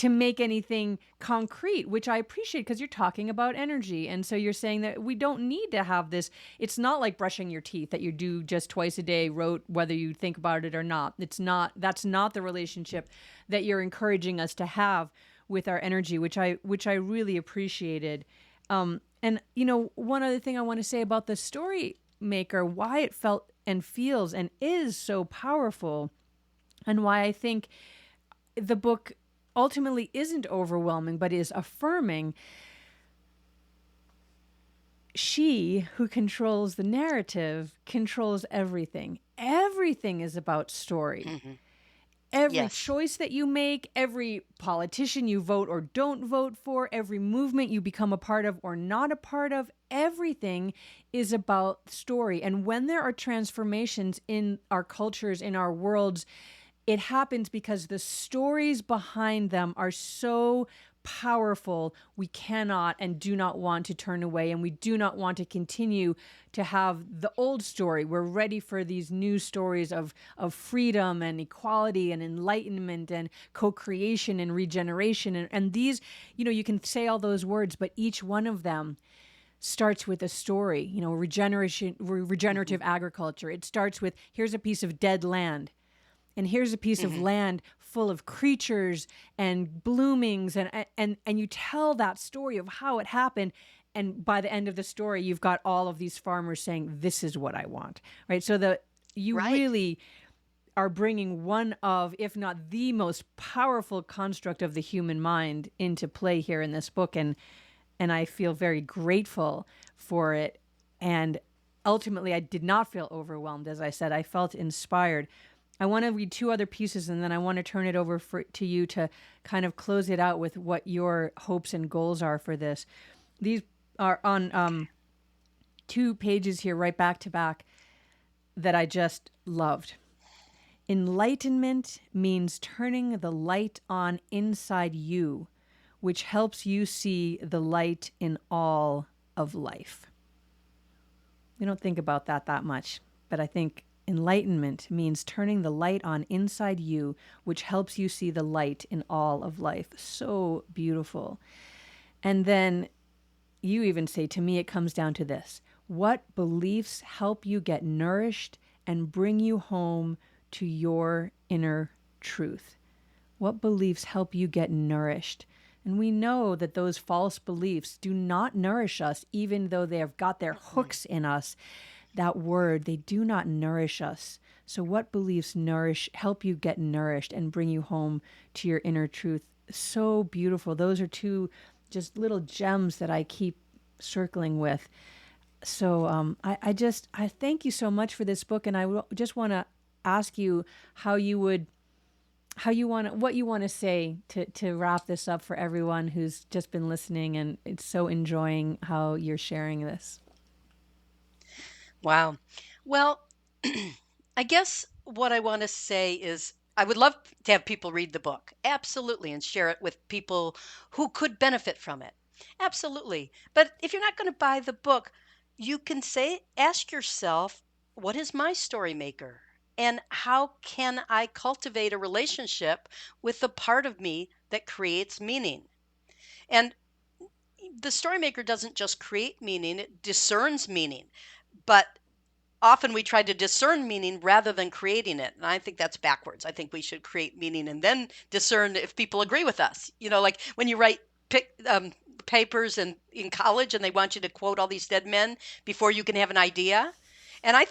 make anything concrete, which I appreciate because you're talking about energy. And so you're saying that we don't need to have this. It's not like brushing your teeth that you do just twice a day, whether you think about it or not. That's not the relationship that you're encouraging us to have with our energy, which I really appreciated. And one other thing I want to say about the story maker, why it felt and feels and is so powerful, and why I think the book ultimately isn't overwhelming, but is affirming. She who controls the narrative controls everything. Everything is about story. Hmm. Every Yes. choice that you make, every politician you vote or don't vote for, every movement you become a part of or not a part of, everything is about story. And when there are transformations in our cultures, in our worlds, it happens because the stories behind them are so powerful. We cannot and do not want to turn away, and we do not want to continue to have the old story. We're ready for these new stories of freedom and equality and enlightenment and co-creation and regeneration. And these, you can say all those words, but each one of them starts with a story. Regenerative Hmm. agriculture. It starts with, here's a piece of dead land. And here's a piece of Hmm. land full of creatures and bloomings, and you tell that story of how it happened. And by the end of the story, you've got all of these farmers saying, this is what I want, right? So you Right. really are bringing one of, if not the most powerful construct of the human mind into play here in this book. And I feel very grateful for it. And ultimately, I did not feel overwhelmed. As I said, I felt inspired. I want to read two other pieces, and then I want to turn it over to you to kind of close it out with what your hopes and goals are for this. These are on two pages here, right back to back, that I just loved. Enlightenment means turning the light on inside you, which helps you see the light in all of life. We don't think about that much, but I think Enlightenment means turning the light on inside you, which helps you see the light in all of life. So beautiful. And then you even say, to me, it comes down to this: what beliefs help you get nourished and bring you home to your inner truth? What beliefs help you get nourished? And we know that those false beliefs do not nourish us, even though they have got their Mm-mm. hooks in us. That word, they do not nourish us. So, what beliefs help you get nourished and bring you home to your inner truth? So beautiful. Those are two just little gems that I keep circling with. So, I thank you so much for this book, and just want to ask you how you would what you want to say to wrap this up for everyone who's just been listening and it's so enjoying how you're sharing this. Wow. Well, I guess what I want to say is I would love to have people read the book. Absolutely. And share it with people who could benefit from it. Absolutely. But if you're not going to buy the book, you can ask yourself, what is my story maker? And how can I cultivate a relationship with the part of me that creates meaning? And the story maker doesn't just create meaning, it discerns meaning. But often we try to discern meaning rather than creating it. And I think that's backwards. I think we should create meaning and then discern if people agree with us. Like when you write papers in college and they want you to quote all these dead men before you can have an idea. And I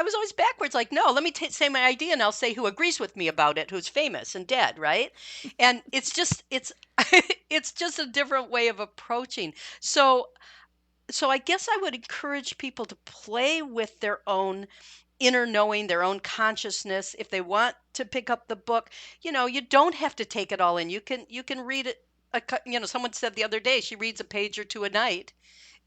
was always backwards, like, no, let me say my idea and I'll say who agrees with me about it, who's famous and dead, right? And it's it's just a different way of approaching. So I guess I would encourage people to play with their own inner knowing, their own consciousness. If they want to pick up the book, you don't have to take it all in. You can read it. Someone said the other day she reads a page or two a night,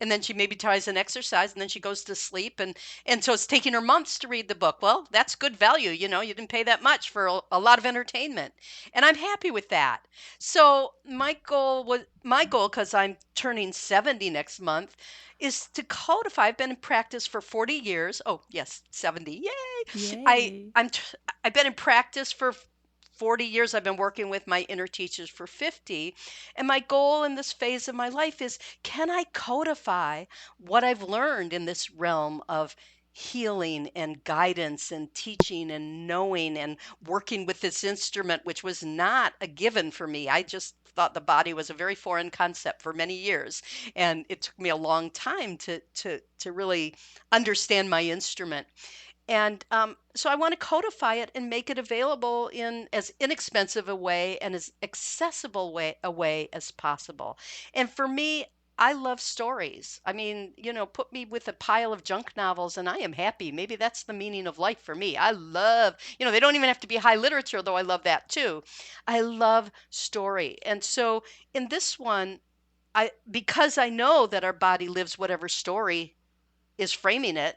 and then she maybe tries an exercise, and then she goes to sleep, and so it's taking her months to read the book. Well, that's good value. You didn't pay that much for a lot of entertainment, and I'm happy with that. So my goal, because I'm turning 70 next month, is to codify. I've been in practice for 40 years. Oh yes, 70, yay. Yay. I've been in practice for 40 years. I've been working with my inner teachers for 50. And my goal in this phase of my life is, can I codify what I've learned in this realm of healing and guidance and teaching and knowing and working with this instrument, which was not a given for me. I just thought the body was a very foreign concept for many years. And it took me a long time to really understand my instrument. And so I want to codify it and make it available in as inexpensive a way and as accessible a way as possible. And for me, I love stories. I mean, put me with a pile of junk novels and I am happy. Maybe that's the meaning of life for me. I love, they don't even have to be high literature, though I love that too. I love story. And so in this one, because I know that our body lives whatever story is framing it,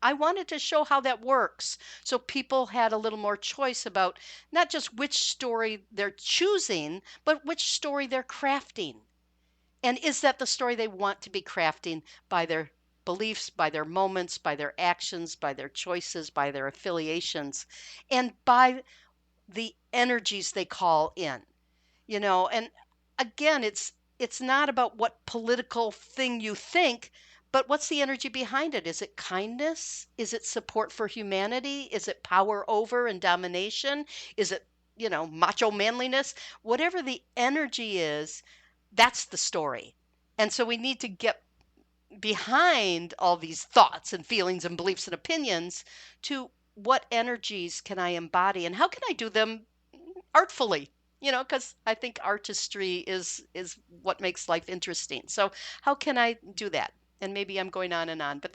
I wanted to show how that works so people had a little more choice about not just which story they're choosing, but which story they're crafting. And is that the story they want to be crafting by their beliefs, by their moments, by their actions, by their choices, by their affiliations, and by the energies they call in? And again, it's not about what political thing you think, but what's the energy behind it? Is it kindness? Is it support for humanity? Is it power over and domination? Is it, macho manliness? Whatever the energy is, that's the story. And so we need to get behind all these thoughts and feelings and beliefs and opinions to what energies can I embody and how can I do them artfully, because I think artistry is what makes life interesting. So how can I do that? And maybe I'm going on and on, but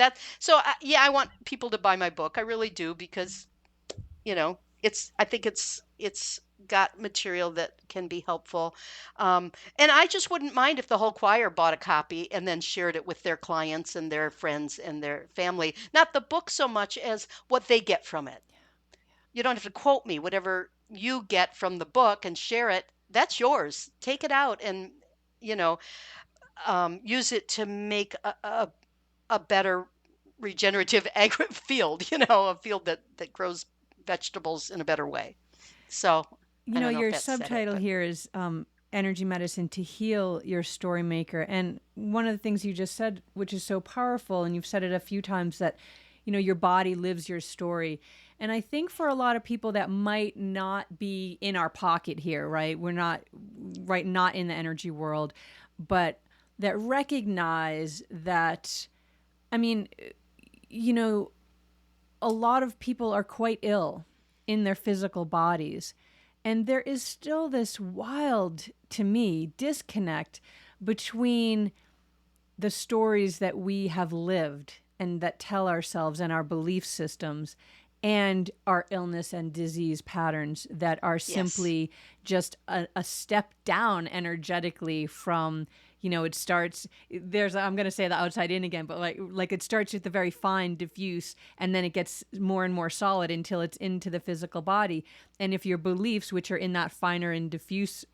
yeah, I want people to buy my book. I really do, because I think it's got material that can be helpful. And I just wouldn't mind if the whole choir bought a copy and then shared it with their clients and their friends and their family. Not the book so much as what they get from it. You don't have to quote me. Whatever you get from the book and share it, that's yours. Take it out and, you know, use it to make a better regenerative agri field, a field that grows vegetables in a better way. So I don't know if Your that said it, subtitle but here is Energy Medicine to Heal Your Story Maker. And one of the things you just said, which is so powerful, and you've said it a few times, that, your body lives your story. And I think for a lot of people that might not be in our pocket here, right? We're not, right, not in the energy world, but that recognize that, I mean, you know, a lot of people are quite ill in their physical bodies. And there is still this wild, to me, disconnect between the stories that we have lived and that tell ourselves and our belief systems and our illness and disease patterns that are yes, simply just a step down energetically from, it starts, there's, I'm going to say the outside in again, but like it starts with the very fine diffuse, and then it gets more and more solid until it's into the physical body. And if your beliefs, which are in that finer and diffuse,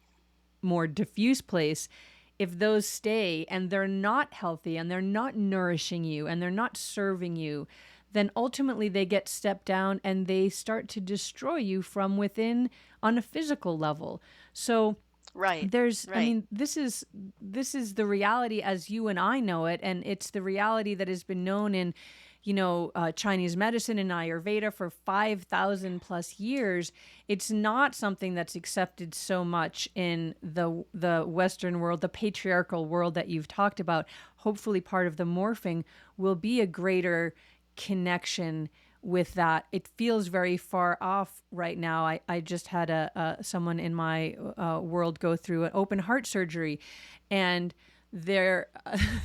more diffuse place, if those stay and they're not healthy and they're not nourishing you and they're not serving you, then ultimately they get stepped down and they start to destroy you from within on a physical level. So right, there's, I right. mean, this is the reality as you and I know it, and it's the reality that has been known in, Chinese medicine and Ayurveda for 5,000 plus years. It's not something that's accepted so much in the Western world, the patriarchal world that you've talked about. Hopefully, part of the morphing will be a greater connection with that. It feels very far off right now. I just had someone in my world go through an open heart surgery, and there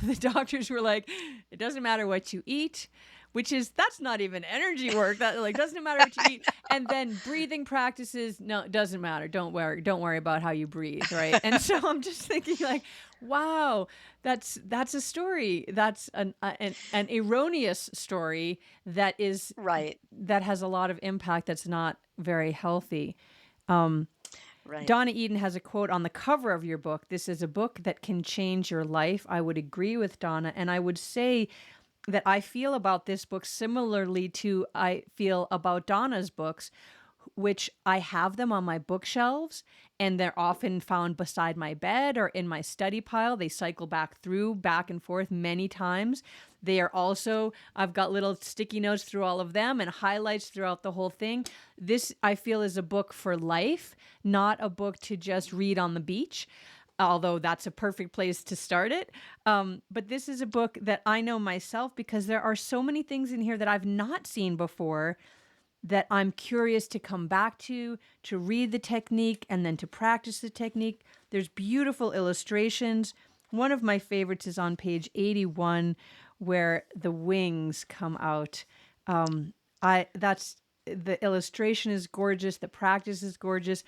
the doctors were like, it doesn't matter what you eat, which is, that's not even energy work. That, like, doesn't matter what you eat. And then breathing practices, no, it doesn't matter. Don't worry about how you breathe, right? And so I'm just thinking, like, wow, that's a story. That's an erroneous story Right, that has a lot of impact, that's not very healthy. right. Donna Eden has a quote on the cover of your book. This is a book that can change your life. I would agree with Donna. And I would say that I feel about this book similarly to I feel about Donna's books, which I have them on my bookshelves, and they're often found beside my bed or in my study pile. They cycle back and forth many times. They are also, I've got little sticky notes through all of them and highlights throughout the whole thing. This, I feel, is a book for life, not a book to just read on the beach, although that's a perfect place to start it. But this is a book that I know myself because there are so many things in here that I've not seen before that I'm curious to come back to read the technique and then to practice the technique. There's beautiful illustrations. One of my favorites is on page 81, where the wings come out. I that's the illustration is gorgeous. The practice is gorgeous.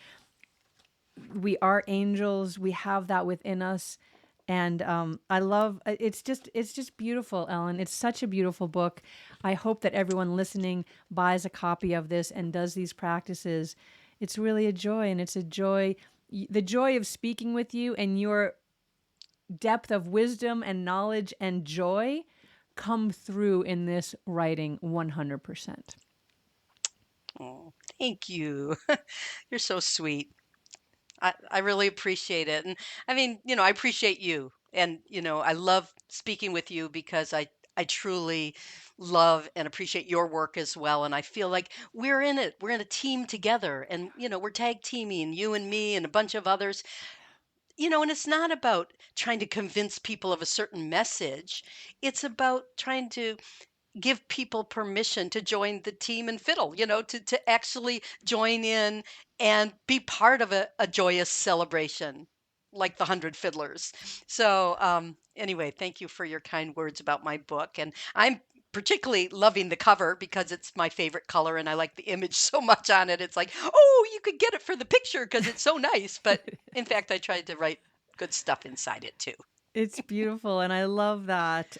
We are angels. We have that within us. And I love it's just beautiful, Ellen. It's such a beautiful book. I hope that everyone listening buys a copy of this and does these practices. It's really a joy, and it's a joy, the joy of speaking with you, and your depth of wisdom and knowledge and joy come through in this writing 100%. Oh, thank you. You're so sweet. I really appreciate it. And I mean, I appreciate you. And, I love speaking with you because I truly love and appreciate your work as well. And I feel like we're in it. We're in a team together. And, we're tag teaming, you and me and a bunch of others. And it's not about trying to convince people of a certain message. It's about trying to give people permission to join the team and fiddle, to actually join in and be part of a joyous celebration like the 100 Fiddlers. So, anyway, thank you for your kind words about my book. And I'm particularly loving the cover because it's my favorite color and I like the image so much on it. It's like, oh, you could get it for the picture because it's so nice. But in fact, I tried to write good stuff inside it too. It's beautiful, and I love that.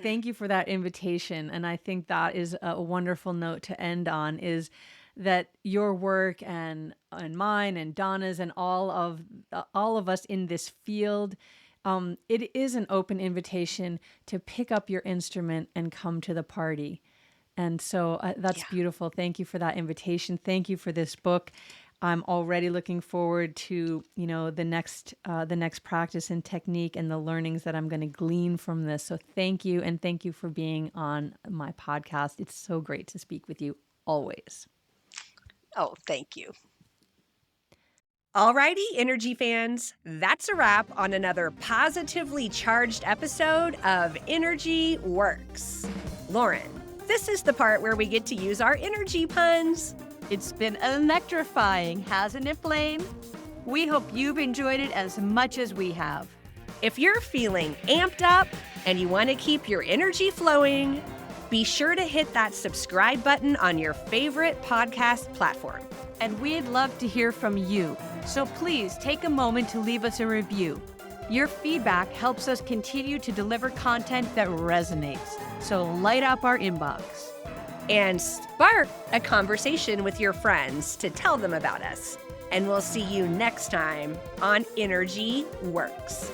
Thank you for that invitation, and I think that is a wonderful note to end on. Is that your work and mine and Donna's and all of us in this field? it is an open invitation to pick up your instrument and come to the party. And so that's Yeah. beautiful. Thank you for that invitation. Thank you for this book. I'm already looking forward to, the next practice and technique and the learnings that I'm going to glean from this. So thank you, and thank you for being on my podcast. It's so great to speak with you always. Oh, thank you. Alrighty, energy fans, that's a wrap on another positively charged episode of Energy Works. Lauren, this is the part where we get to use our energy puns. It's been electrifying, hasn't it, Blaine? We hope you've enjoyed it as much as we have. If you're feeling amped up and you want to keep your energy flowing, be sure to hit that subscribe button on your favorite podcast platform. And we'd love to hear from you. So please take a moment to leave us a review. Your feedback helps us continue to deliver content that resonates. So light up our inbox. And spark a conversation with your friends to tell them about us. And we'll see you next time on Energy Works.